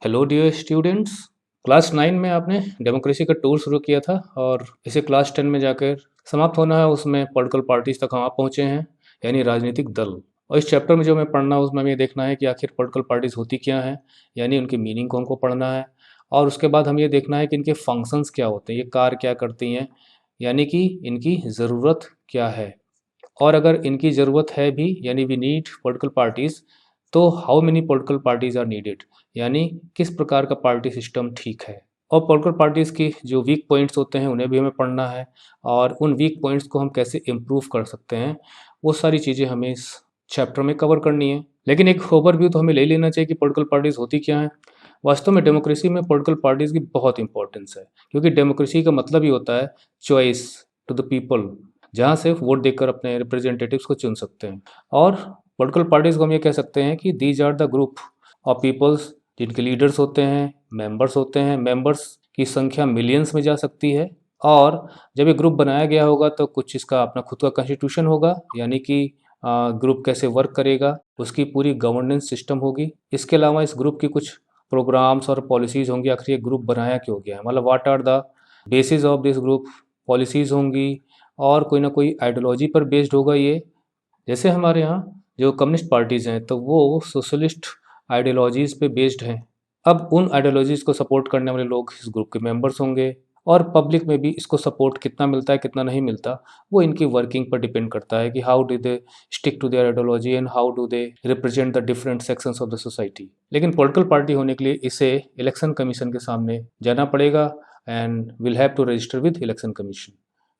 Hello dear students. Class 9 में आपने democracy का टूर शुरू किया था और इसे क्लास 10 में जाकर समाप्त होना है। उसमें पॉलिटिकल पार्टीज तक हम आप पहुँचे हैं, यानी राजनीतिक दल। और इस चैप्टर में जो हमें पढ़ना है उसमें हमें ये देखना है कि आखिर पॉलिटिकल पार्टीज होती क्या हैं, यानी उनकी मीनिंग को हमको पढ़ना है। और उसके बाद हम ये देखना है कि इनके फंक्शंस क्या होते हैं, ये कार्य क्या करती हैं, यानी कि इनकी ज़रूरत क्या है। और अगर इनकी ज़रूरत है भी, यानी वी नीड पॉलिटिकल पार्टीज़, तो how many political parties are needed, यानी किस प्रकार का पार्टी सिस्टम ठीक है। और पॉलिटिकल पार्टीज़ की जो वीक पॉइंट्स होते हैं उन्हें भी हमें पढ़ना है, और उन वीक पॉइंट्स को हम कैसे इम्प्रूव कर सकते हैं, वो सारी चीज़ें हमें इस चैप्टर में कवर करनी है। लेकिन एक ओवरव्यू तो हमें ले लेना चाहिए कि पॉलिटिकल पार्टीज़ होती क्या हैं। वास्तव में डेमोक्रेसी में पॉलिटिकल पार्टीज़ की बहुत इंपॉर्टेंस है, क्योंकि डेमोक्रेसी का मतलब ही होता है चॉइस टू द पीपल, जहाँ से वोट देकर अपने रिप्रेजेंटेटिव्स को चुन सकते हैं। और पॉलिटिकल पार्टीज़ को हम ये कह सकते हैं कि these are the group of peoples, जिनके लीडर्स होते हैं, मेंबर्स होते हैं। मेंबर्स की संख्या मिलियंस में जा सकती है। और जब ये ग्रुप बनाया गया होगा तो कुछ इसका अपना खुद का कॉन्स्टिट्यूशन होगा, यानी कि ग्रुप कैसे वर्क करेगा, उसकी पूरी गवर्नेंस सिस्टम होगी। इसके अलावा इस ग्रुप की कुछ प्रोग्राम्स और पॉलिसीज़ होंगी। आखिर ये ग्रुप बनाया क्यों गया है, मतलब what are the basis of this group, policies होंगी। और कोई ना कोई आइडियोलॉजी पर बेस्ड होगा ये। जैसे हमारे यहाँ जो कम्युनिस्ट पार्टीज़ हैं तो वो सोशलिस्ट आइडियोलॉजीज़ पे बेस्ड हैं। अब उन आइडियोलॉजीज़ को सपोर्ट करने वाले लोग इस ग्रुप के मेंबर्स होंगे। और पब्लिक में भी इसको सपोर्ट कितना मिलता है कितना नहीं मिलता, वो इनकी वर्किंग पर डिपेंड करता है कि how do they stick to their ideology and how do they represent the different sections of the society. लेकिन पॉलिटिकल पार्टी होने के लिए इसे इलेक्शन कमीशन के सामने जाना पड़ेगा, and will have to register with election commission.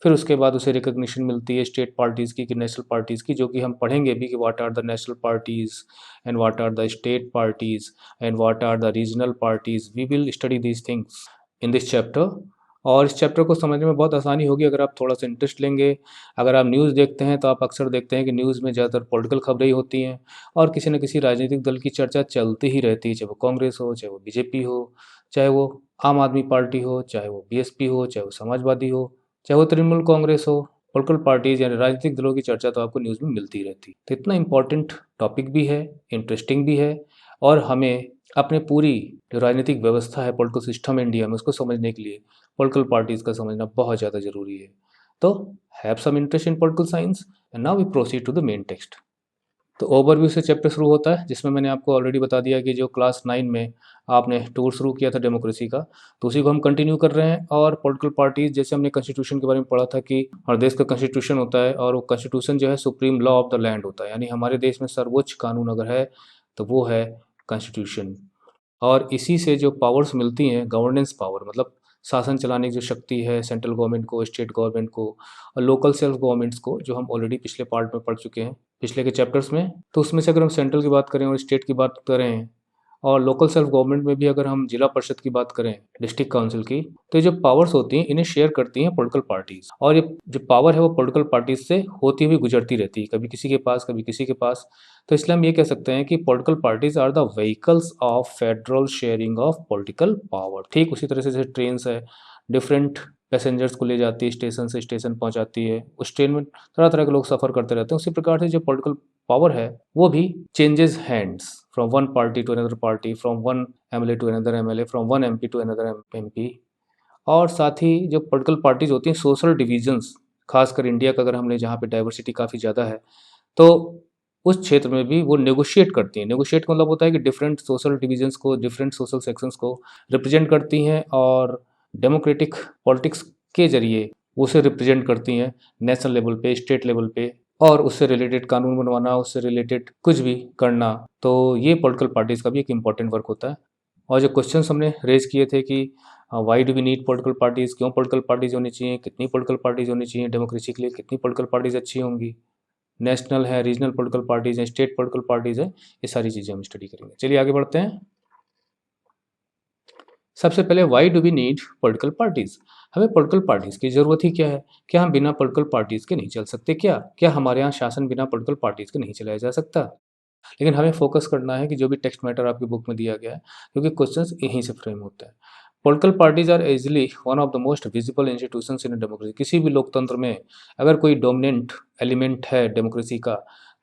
फिर उसके बाद उसे रिकग्निशन मिलती है स्टेट पार्टीज़ की कि नेशनल पार्टीज़ की, जो कि हम पढ़ेंगे भी कि what are the national parties and what are the state parties and what are the regional parties. We will study these things in this chapter. और इस चैप्टर को समझने में बहुत आसानी होगी अगर आप थोड़ा सा इंटरेस्ट लेंगे। अगर आप न्यूज़ देखते हैं तो आप अक्सर देखते हैं कि न्यूज़ में ज़्यादातर पॉलिटिकल खबरें ही होती हैं, और किसी न किसी राजनीतिक दल की चर्चा चलती ही रहती है, चाहे वो कांग्रेस हो, चाहे वो बीजेपी हो, चाहे वो आम आदमी पार्टी हो, चाहे वो बीएसपी हो, चाहे वो समाजवादी हो, चाहे वो तृणमूल कांग्रेस हो। पॉलिटिकल पार्टीज यानी राजनीतिक दलों की चर्चा तो आपको न्यूज़ में मिलती रहती है। तो इतना इम्पोर्टेंट टॉपिक भी है, इंटरेस्टिंग भी है। और हमें अपने पूरी जो राजनीतिक व्यवस्था है, पॉलिटिकल सिस्टम इंडिया में, उसको समझने के लिए पॉलिटिकल पार्टीज का समझना बहुत ज़्यादा ज़रूरी है। तो have some interest in political science, and now we proceed to the main text. तो ओवरव्यू से चैप्टर शुरू होता है, जिसमें मैंने आपको ऑलरेडी बता दिया कि जो क्लास 9 में आपने टूर शुरू किया था डेमोक्रेसी का, तो उसी को हम कंटिन्यू कर रहे हैं। और पॉलिटिकल पार्टीज, जैसे हमने कॉन्स्टिट्यूशन के बारे में पढ़ा था कि हर देश का कॉन्स्टिट्यूशन होता है, और वो कॉन्स्टिट्यूशन जो है supreme law of the land होता है, यानी हमारे देश में सर्वोच्च कानून अगर है तो वो है कॉन्स्टिट्यूशन। और इसी से जो पावर्स मिलती हैं, गवर्नेंस पावर मतलब शासन चलाने की जो शक्ति है, सेंट्रल गवर्नमेंट को, स्टेट गवर्नमेंट को और लोकल सेल्फ गवर्नमेंट्स को, जो हम ऑलरेडी पिछले पार्ट में पढ़ चुके हैं, पिछले के चैप्टर्स में। तो उसमें से अगर हम सेंट्रल की बात करें और स्टेट की बात करें, और लोकल सेल्फ गवर्नमेंट में भी अगर हम जिला परिषद की बात करें, डिस्ट्रिक्ट काउंसिल की, तो ये जो पावर्स होती हैं इन्हें शेयर करती हैं पॉलिटिकल पार्टीज। और ये जो पावर है वो पॉलिटिकल पार्टीज से होती हुई गुजरती रहती है, कभी किसी के पास कभी किसी के पास। तो इसलिए हम ये कह सकते हैं कि political parties are the vehicles of federal sharing of political power. ठीक उसी तरह से जैसे ट्रेन है, डिफरेंट पैसेंजर्स को ले जाती है, स्टेशन से स्टेशन पहुंचाती है, उस ट्रेन में तरह तरह के लोग सफ़र करते रहते हैं। उसी प्रकार से जो पॉलिटिकल पावर है वो भी changes hands from one party to another party, from one MLA to another MLA, from one MP to another MP. और साथ ही जो पॉलिटिकल पार्टीज होती हैं, सोशल डिविजन्स, खासकर इंडिया का अगर हमने, जहाँ पे डाइवर्सिटी काफ़ी ज़्यादा है, तो उस क्षेत्र में भी वो नेगोशिएट करती हैं। नेगोशिएट मतलब होता है कि डिफरेंट सोशल डिविजन्स को, डिफरेंट सोशल सेक्शंस को रिप्रेजेंट करती हैं, और डेमोक्रेटिक पॉलिटिक्स के ज़रिए उसे रिप्रेजेंट करती हैं नेशनल लेवल पे, स्टेट लेवल पे। और उससे रिलेटेड कानून बनवाना, उससे रिलेटेड कुछ भी करना, तो ये पॉलिटिकल पार्टीज़ का भी एक इम्पॉर्टेंट वर्क होता है। और जो क्वेश्चंस हमने रेज़ किए थे कि why do we need political parties, क्यों पॉलिटिकल पार्टीज़ होनी चाहिए, कितनी पॉलिटिकल पार्टीज़ होनी चाहिए डेमोक्रेसी के लिए, कितनी पॉलिटिकल पार्टीज़ अच्छी होंगी, नेशनल है, रीजनल पॉलिटिकल पार्टीज़ हैं, स्टेट पॉलिटिकल पार्टीज़ हैं, ये सारी चीज़ें हम स्टडी करेंगे। चलिए आगे बढ़ते हैं। सबसे पहले why do we need political parties, हमें पॉलिटिकल पार्टीज़ की ज़रूरत ही क्या है? क्या हम बिना पॉलिटिकल पार्टीज़ के नहीं चल सकते क्या? क्या हमारे यहाँ शासन बिना पॉलिटिकल पार्टीज़ के नहीं चलाया जा सकता? लेकिन हमें फोकस करना है कि जो भी टेक्स्ट मैटर आपकी बुक में दिया गया है, क्योंकि क्वेश्चंस यहीं से फ्रेम होते हैं। Political parties are easily one of the most visible institutions in democracy. किसी भी लोकतंत्र में अगर कोई डोमिनेंट एलिमेंट है डेमोक्रेसी का,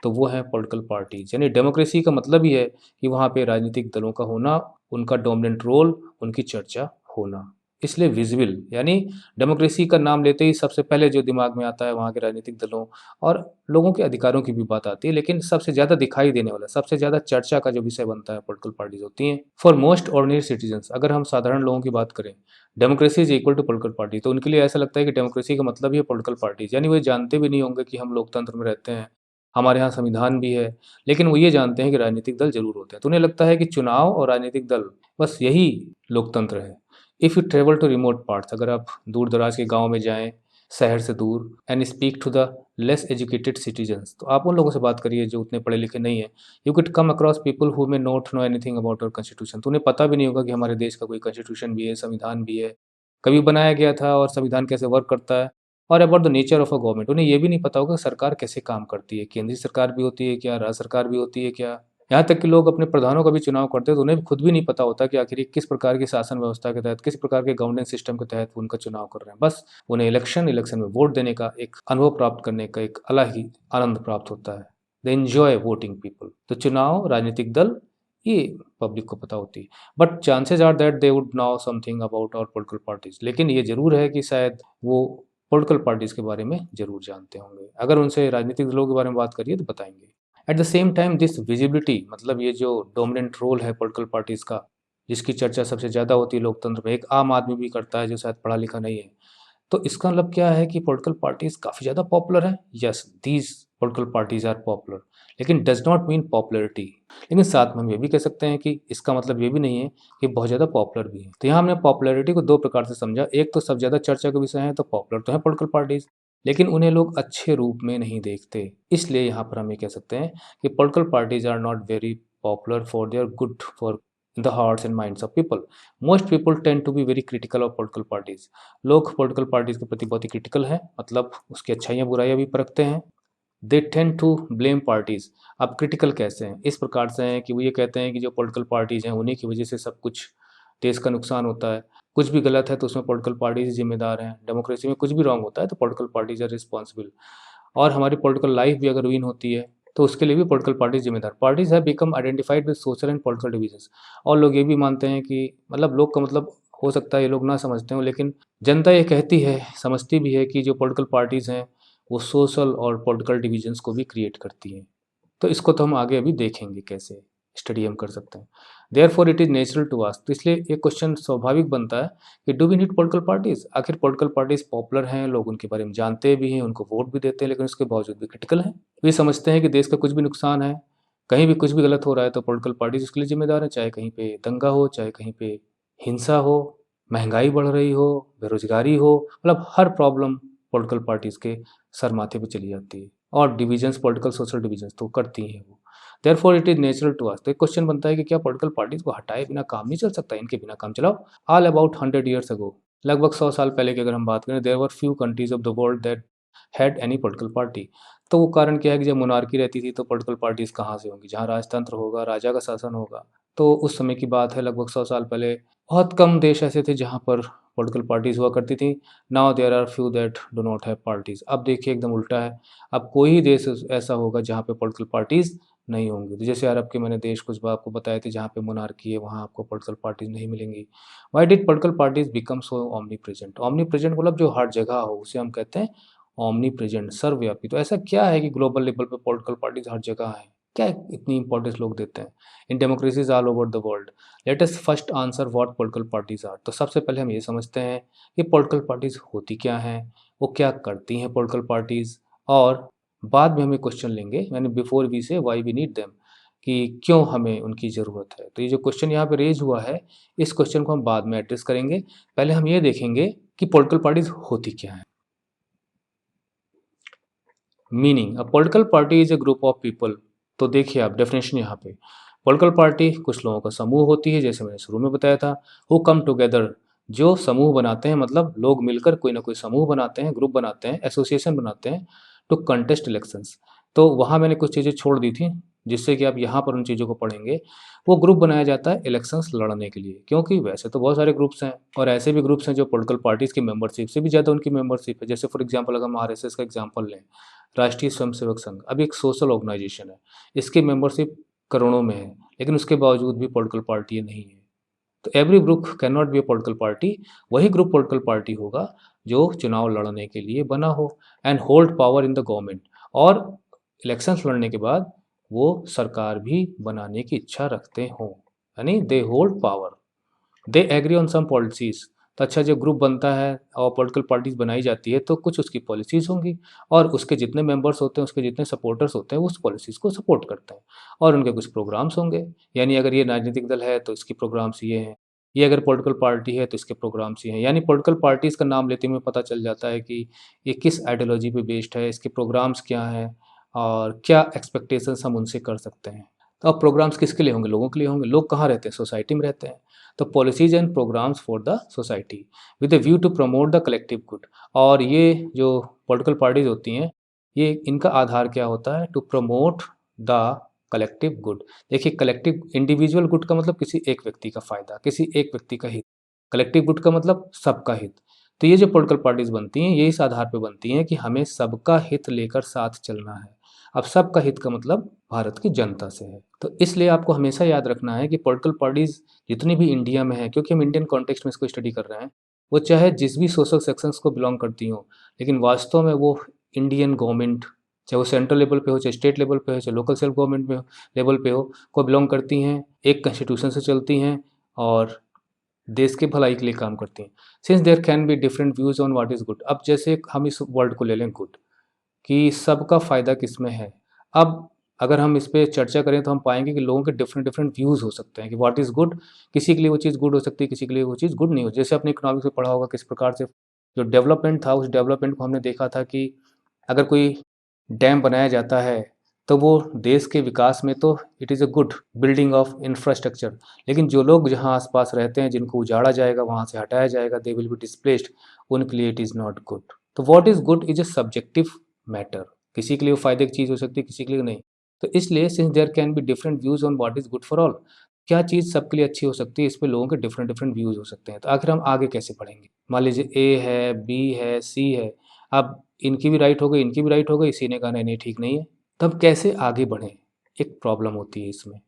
तो वो है पॉलिटिकल पार्टीज। यानी डेमोक्रेसी का मतलब ही है कि वहाँ पे राजनीतिक दलों का होना, उनका डोमिनेंट रोल, उनकी चर्चा होना। इसलिए विजिबल यानी डेमोक्रेसी का नाम लेते ही सबसे पहले जो दिमाग में आता है वहाँ के राजनीतिक दलों और लोगों के अधिकारों की भी बात आती है, लेकिन सबसे ज़्यादा दिखाई देने वाला, सबसे ज़्यादा चर्चा का जो विषय बनता है पॉलिटिकल पार्टीज होती हैं। फॉर मोस्ट ऑर्डिनरी सिटीजन्स, अगर हम साधारण लोगों की बात करें, democracy is equal to political party, तो उनके लिए ऐसा लगता है कि डेमोक्रेसी का मतलब ही है पॉलिटिकल पार्टीज, यानी वो जानते भी नहीं होंगे कि हम लोकतंत्र में रहते हैं, हमारे यहाँ संविधान भी है, लेकिन वो ये जानते हैं कि राजनीतिक दल जरूर होते हैं। तो उन्हें लगता है कि चुनाव और राजनीतिक दल बस यही लोकतंत्र है। If you travel to remote parts, अगर आप दूर दराज के गाँव में जाएँ, शहर से दूर, and speak to the less educated citizens, तो आप उन लोगों से बात करिए जो उतने पढ़े लिखे नहीं है। You could come across people who may not know anything about our constitution, तो उन्हें पता भी नहीं होगा कि हमारे देश का कोई कॉन्स्टिट्यूशन भी है, संविधान भी है, कभी बनाया गया था और संविधान कैसे वर्क करता है, और about the nature of a government. उन्हें ये भी नहीं पता होगा सरकार कैसे काम करती है, केंद्रीय सरकार भी होती है क्या, राज्य सरकार भी होती है क्या। यहाँ तक कि लोग अपने प्रधानों का भी चुनाव करते हैं तो उन्हें खुद भी नहीं पता होता कि आखिर ये किस प्रकार की शासन व्यवस्था के तहत, किस प्रकार के गवर्नेंस सिस्टम के तहत वो उनका चुनाव कर रहे हैं। बस उन्हें इलेक्शन में वोट देने का एक अनुभव प्राप्त करने का एक अलग ही आनंद प्राप्त होता है। They enjoy voting people. तो चुनाव, राजनीतिक दल, ये पब्लिक को पता होती है। But chances are that they would know something about our political parties, लेकिन ये जरूर है कि शायद वो पॉलिटिकल पार्टीज के बारे में जरूर जानते होंगे। अगर उनसे राजनीतिक दलों के बारे में बात करिए तो बताएंगे। At the same time this visibility, मतलब ये जो डोमिनेंट रोल है पॉलिटिकल पार्टीज का, जिसकी चर्चा सबसे ज़्यादा होती है लोकतंत्र में, एक आम आदमी भी करता है जो शायद पढ़ा लिखा नहीं है, तो इसका मतलब क्या है कि पॉलिटिकल पार्टीज काफ़ी ज़्यादा पॉपुलर है। Yes, these political parties are popular, लेकिन डज नॉट मीन पॉपुलरिटी। लेकिन साथ में हम ये भी कह सकते हैं कि इसका मतलब ये भी नहीं है कि बहुत ज़्यादा पॉपुलर भी है। तो यहाँ हमने पॉपुलरिटी को दो प्रकार से समझा। एक तो सब ज़्यादा चर्चा का विषय है तो पॉपुलर तो है पॉलिटिकल पार्टीज, लेकिन उन्हें लोग अच्छे रूप में नहीं देखते। इसलिए यहाँ पर हम ये कह सकते हैं कि political parties are not very popular for their good for the hearts and minds of people. Most people tend to be very critical of political parties. लोग पॉलिटिकल पार्टीज के प्रति बहुत ही क्रिटिकल हैं, मतलब उसकी अच्छाइयाँ बुराइयाँ भी परखते हैं। They tend to blame parties. अब क्रिटिकल कैसे हैं, इस प्रकार से हैं कि वो ये कहते हैं कि जो पॉलिटिकल पार्टीज हैं उन्हीं की वजह से सब कुछ देश का नुकसान होता है। कुछ भी गलत है तो उसमें पॉलिटिकल पार्टीज ही जिम्मेदार हैं। डेमोक्रेसी में कुछ भी रॉन्ग होता है तो पॉलिटिकल पार्टीज आर रिस्पॉन्सिबल। और हमारी पॉलिटिकल लाइफ भी अगर विन होती है तो उसके लिए भी पॉलिटिकल पार्टीज जिम्मेदार। Parties have become identified with social and political divisions. और लोग ये भी मानते हैं कि, मतलब लोग का मतलब हो सकता है ये लोग ना समझते हो, लेकिन जनता ये कहती है, समझती भी है कि जो पॉलिटिकल पार्टीज हैं वो सोशल और पॉलिटिकल डिविजन्स को भी क्रिएट करती हैं। तो इसको तो हम आगे अभी देखेंगे कैसे स्टडी हम कर सकते हैं। Therefore it is natural to ask, तो इसलिए ये क्वेश्चन स्वाभाविक बनता है कि do we need political parties. आखिर पॉलिटिकल पार्टीज पॉपुलर हैं, लोग उनके बारे में जानते भी हैं, उनको वोट भी देते हैं, लेकिन उसके बावजूद भी क्रिटिकल हैं। वे समझते हैं कि देश का कुछ भी नुकसान है, कहीं भी कुछ भी गलत हो रहा है तो पॉलिटिकल पार्टीज उसके लिए जिम्मेदार है, चाहे कहीं पे दंगा हो, चाहे कहीं पे हिंसा हो, महंगाई बढ़ रही हो, बेरोजगारी हो, मतलब हर प्रॉब्लम पॉलिटिकल पार्टीज के सर माथे पे चली जाती है। और डिविजन्स, पॉलिटिकल सोशल डिविजन्स तो करती हैं वो। Therefore it is natural to ask, तो एक क्वेश्चन बनता है कि क्या पॉलिटिकल पार्टीज को हटाए बिना काम नहीं चल सकता, इनके बिना काम चलाओ। ऑल अबाउट 100 years अगो, लगभग 100 साल पहले की अगर हम बात करें, there were few countries of the world that had any political party. तो वो कारण क्या है कि जब मोनार्की रहती थी तो पॉलिटिकल पार्टीज कहाँ से होंगी, जहाँ राजतंत्र होगा, राजा का शासन होगा। तो उस समय की बात है, लगभग 100 साल पहले बहुत कम देश ऐसे थे जहाँ पर पॉलिटिकल पार्टीज हुआ करती थी। Now there are few that do not have parties. अब देखिए एकदम उल्टा है, अब कोई ही देश ऐसा होगा जहाँ पे पॉलिटिकल पार्टीज नहीं होंगी। तो जैसे अरब के मैंने देश कुछ बार आपको बताए थे जहाँ पे मोनार्की है, वहाँ आपको पॉलिटिकल पार्टीज नहीं मिलेंगी। Why did political parties become so omni present. Omni present मतलब जो हर जगह हो उसे हम कहते हैं ओमनी प्रेजेंट, सर्वव्यापी। तो ऐसा क्या है कि ग्लोबल लेवल पे पॉलिटिकल पार्टीज हर जगह है, क्या इतनी इंपॉर्टेंस लोग देते हैं in democracies all over the world. Let us first answer what political parties are. तो सबसे पहले हम ये समझते हैं कि पॉलिटिकल पार्टीज होती क्या हैं, वो क्या करती हैं पॉलिटिकल पार्टीज, और बाद में हम ये क्वेश्चन लेंगे, यानी बिफोर वी से व्हाई वी नीड देम, कि क्यों हमें उनकी ज़रूरत है। तो ये जो क्वेश्चन यहाँ पे रेज हुआ है, इस क्वेश्चन को हम बाद में एड्रेस करेंगे। पहले हम ये देखेंगे कि पॉलिटिकल पार्टीज होती क्या है। Meaning, a political party is a group of people. तो देखिए आप डेफिनेशन यहाँ पे, पॉलिटिकल पार्टी कुछ लोगों का समूह होती है, जैसे मैंने शुरू में बताया था, हु कम टुगेदर, जो समूह बनाते हैं, मतलब लोग मिलकर कोई ना कोई समूह बनाते हैं, ग्रुप बनाते हैं, एसोसिएशन बनाते हैं टू कंटेस्ट इलेक्शंस। तो वहाँ मैंने कुछ चीज़ें छोड़ दी थी जिससे कि आप यहाँ पर उन चीज़ों को पढ़ेंगे। वो ग्रुप बनाया जाता है इलेक्शंस लड़ने के लिए, क्योंकि वैसे तो बहुत सारे ग्रुप्स हैं और ऐसे भी ग्रुप्स हैं जो पॉलिटिकल पार्टीज़ की मेंबरशिप से भी ज़्यादा उनकी मेंबरशिप है। जैसे फॉर एग्जांपल अगर हम आरएसएस का एग्जांपल लें, राष्ट्रीय स्वयंसेवक संघ, अभी एक सोशल ऑर्गेनाइजेशन है, इसकी मेंबरशिप करोड़ों में है, लेकिन उसके बावजूद भी पॉलिटिकल पार्टी ये नहीं है। तो every group can not be a political party, वही ग्रुप पॉलिटिकल पार्टी होगा जो चुनाव लड़ने के लिए बना हो and hold power in the government, और इलेक्शंस लड़ने के बाद वो सरकार भी बनाने की इच्छा रखते हों, यानी they hold power, they agree on some policies. तो अच्छा, जब ग्रुप बनता है और पॉलिटिकल पार्टीज बनाई जाती है तो कुछ उसकी पॉलिसीज होंगी, और उसके जितने मेंबर्स होते हैं, उसके जितने सपोर्टर्स होते हैं, वो उस पॉलिसीज को सपोर्ट करते हैं, और उनके कुछ प्रोग्राम्स होंगे। यानी अगर ये राजनीतिक दल है तो इसके प्रोग्राम्स ये हैं, ये अगर पॉलिटिकल पार्टी है तो इसके प्रोग्राम्स ये हैं। यानी पॉलिटिकल पार्टीज का नाम लेते हुए पता चल जाता है कि ये किस आइडियोलॉजी पे बेस्ड है, इसके प्रोग्राम्स क्या हैं, और क्या एक्सपेक्टेशंस हम उनसे कर सकते हैं। तो अब प्रोग्राम्स किसके लिए होंगे? लोगों के लिए होंगे। लोग कहाँ रहते हैं? सोसाइटी में रहते हैं। तो policies and programmes for the society with a view to promote the collective good. और ये जो पॉलिटिकल पार्टीज होती हैं, ये इनका आधार क्या होता है? To promote the collective good. देखिए, कलेक्टिव, इंडिविजुअल गुड का मतलब किसी एक व्यक्ति का फायदा, किसी एक व्यक्ति का हित। कलेक्टिव गुड का मतलब सबका हित। तो ये जो पॉलिटिकल पार्टीज बनती हैं, ये इस आधार पर बनती हैं कि हमें सबका हित लेकर साथ चलना है। अब सबका हित का मतलब भारत की जनता से है। तो इसलिए आपको हमेशा याद रखना है कि पॉलिटिकल पार्टीज जितनी भी इंडिया में है, क्योंकि हम इंडियन कॉन्टेक्स्ट में इसको स्टडी कर रहे हैं, वो चाहे जिस भी सोशल सेक्शंस को बिलोंग करती हों, लेकिन वास्तव में वो इंडियन गवर्नमेंट, चाहे वो सेंट्रल लेवल पे हो, चाहे स्टेट लेवल पे हो, चाहे लोकल सेल्फ गवर्नमेंट में लेवल पे हो, को बिलोंग करती हैं, एक कॉन्स्टिट्यूशन से चलती हैं और देश के भलाई के लिए काम करती हैं। Since there can be different views on what is good. अब जैसे हम इस वर्ड को ले लें गुड, कि सबका फ़ायदा किसमें है। अब अगर हम इस पे चर्चा करें तो हम पाएँगे कि लोगों के डिफरेंट डिफरेंट व्यूज़ हो सकते हैं कि व्हाट इज़ गुड। किसी के लिए वो चीज़ गुड हो सकती है, किसी के लिए वो चीज़ गुड नहीं हो। जैसे आपने इकोनॉमिक्स में पढ़ा होगा किस प्रकार से जो डेवलपमेंट था, उस डेवलपमेंट को हमने देखा था कि अगर कोई डैम बनाया जाता है, तो वो देश के विकास में तो it is a good building of infrastructure. लेकिन जो लोग जहाँ आस-पास रहते हैं, जिनको उजाड़ा जाएगा, वहाँ से हटाया जाएगा, दे विल बी डिस्प्लेस्ड, उनके लिए इट इज़ नॉट गुड। तो what is good is a subjective matter. किसी के लिए वो फ़ायदे की चीज़ हो सकती है, किसी के लिए नहीं। तो इसलिए since there can be different views on what is good for all, क्या चीज़ सबके लिए अच्छी हो सकती है, इस पे लोगों के डिफरेंट डिफरेंट व्यूज़ हो सकते हैं। तो आखिर हम आगे कैसे बढ़ेंगे? मान लीजिए ए है, बी है, सी है। अब इनकी भी राइट हो गई, इनकी भी राइट हो गई, सी ने कहा नहीं, नहीं ठीक नहीं है। तब कैसे आगे बढ़ें? एक प्रॉब्लम होती है इसमें।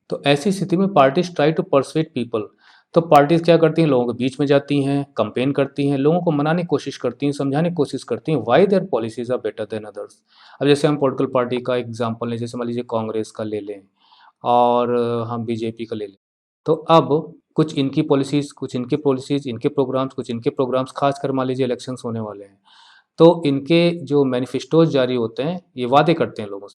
तो ऐसी स्थिति में पार्टीज ट्राई टू परsuade पीपल। तो पार्टीज क्या करती हैं? लोगों के बीच में जाती हैं, कंपेन करती हैं, लोगों को मनाने की कोशिश करती हैं, समझाने की कोशिश करती हैं why their policies are better than others. अब जैसे हम पॉलिटिकल पार्टी का एग्जांपल लें, जैसे मान लीजिए कांग्रेस का ले लें और हम बीजेपी का ले लें। तो अब कुछ इनकी पॉलिसीज, कुछ इनकी पॉलिसीज, इनके प्रोग्राम्स, कुछ इनके प्रोग्राम्स, खासकर मान लीजिए इलेक्शंस होने वाले हैं। तो इनके जो मैनिफेस्टोज जारी होते हैं, ये वादे करते हैं लोगों से,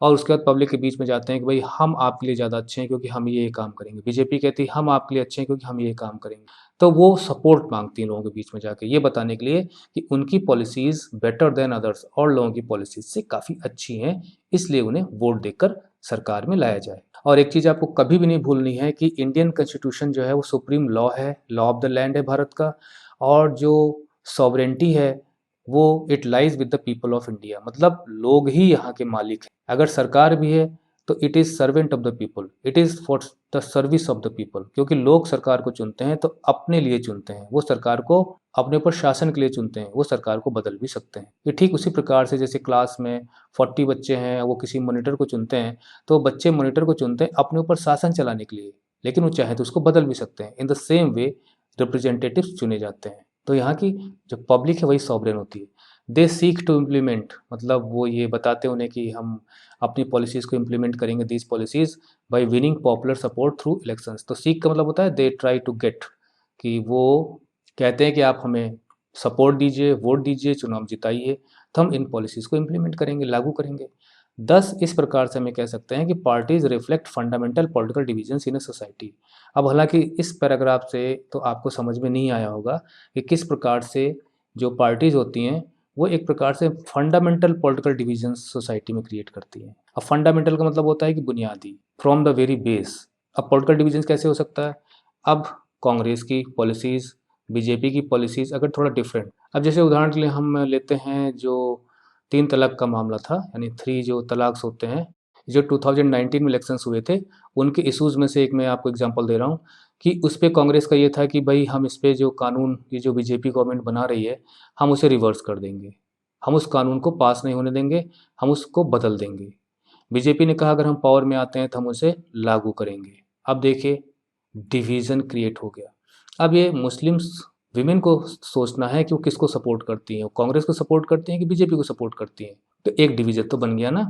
और उसके बाद पब्लिक के बीच में जाते हैं कि भाई हम आपके लिए ज़्यादा अच्छे हैं क्योंकि हम ये काम करेंगे। बीजेपी कहती है हम आपके लिए अच्छे हैं क्योंकि हम ये काम करेंगे। तो वो सपोर्ट मांगती हैं लोगों के बीच में जाके, ये बताने के लिए कि उनकी पॉलिसीज़ बेटर देन अदर्स, और लोगों की पॉलिसीज़ से काफ़ी अच्छी हैं, इसलिए उन्हें वोट देकर सरकार में लाया जाए। और एक चीज़ आपको कभी भी नहीं भूलनी है कि इंडियन कॉन्स्टिट्यूशन जो है वो सुप्रीम लॉ है, लॉ ऑफ द लैंड है भारत का, और जो सॉवरेंटी है वो it lies with the people of India, मतलब लोग ही यहाँ के मालिक हैं। अगर सरकार भी है तो it is servant of the people, it is for the service of the people, क्योंकि लोग सरकार को चुनते हैं तो अपने लिए चुनते हैं, वो सरकार को अपने ऊपर शासन के लिए चुनते हैं, वो सरकार को बदल भी सकते हैं। ये ठीक उसी प्रकार से जैसे क्लास में 40 बच्चे हैं, वो किसी मॉनिटर को चुनते हैं, तो बच्चे मॉनिटर को चुनते हैं अपने ऊपर शासन चलाने के लिए, लेकिन वो चाहे तो उसको बदल भी सकते हैं। In the same way representatives चुने जाते हैं। तो यहाँ की जो पब्लिक है वही सॉवरेन होती है। दे सीक टू इम्प्लीमेंट, मतलब वो ये बताते हैं उन्हें कि हम अपनी पॉलिसीज़ को इम्प्लीमेंट करेंगे, these policies bye winning popular support through elections. तो सीक का मतलब होता है दे ट्राई टू गेट, कि वो कहते हैं कि आप हमें सपोर्ट दीजिए, वोट दीजिए, चुनाव जिताइए, तो हम इन पॉलिसीज़ को इम्प्लीमेंट करेंगे, लागू करेंगे। दस इस प्रकार से हमें कह सकते हैं कि parties reflect fundamental political divisions in a society. अब हालांकि इस पैराग्राफ से तो आपको समझ में नहीं आया होगा कि किस प्रकार से जो पार्टीज होती हैं वो एक प्रकार से फंडामेंटल पॉलिटिकल डिविजन्स सोसाइटी में क्रिएट करती हैं। अब फंडामेंटल का मतलब होता है कि बुनियादी, फ्रॉम द वेरी बेस। अब पॉलिटिकल डिविजन्स कैसे हो सकता है? अब कांग्रेस की पॉलिसीज़, बीजेपी की पॉलिसीज़ अगर थोड़ा डिफरेंट, अब जैसे उदाहरण के लिए हम लेते हैं जो 3 तलाक का मामला था, यानी 3 जो तलाक़्स होते हैं, जो 2019 में इलेक्शंस हुए थे, उनके इश्यूज़ में से एक मैं आपको एग्जांपल दे रहा हूँ कि उस पे कांग्रेस का ये था कि भई हम इस पे जो कानून, ये जो बीजेपी गवर्नमेंट बना रही है, हम उसे रिवर्स कर देंगे। हम उस कानून को पास नहीं होने देंगे, हम उसको बदल देंगे। बीजेपी ने कहा अगर हम पावर में आते हैं तो हम उसे लागू करेंगे। अब देखिए डिवीज़न क्रिएट हो गया। अब ये मुस्लिम्स विमेन को सोचना है कि वो किसको सपोर्ट करती हैं, वो कांग्रेस को सपोर्ट करती हैं कि बीजेपी को सपोर्ट करती हैं। तो एक डिवीज़न तो बन गया ना,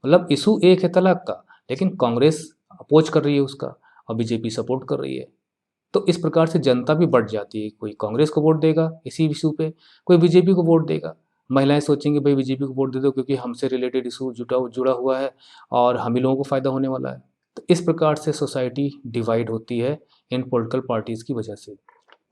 मतलब इशू एक है तलाक का, लेकिन कांग्रेस अपोज कर रही है उसका और बीजेपी सपोर्ट कर रही है। तो इस प्रकार से जनता भी बढ़ जाती है, कोई कांग्रेस को वोट देगा इसी इशू पे, कोई बीजेपी को वोट देगा। महिलाएं सोचेंगी भाई बीजेपी को वोट दे दो क्योंकि हमसे रिलेटेड इशू जुड़ा हुआ है और हम ही लोगों को फ़ायदा होने वाला है। तो इस प्रकार से सोसाइटी डिवाइड होती है इन पॉलिटिकल पार्टीज़ की वजह से।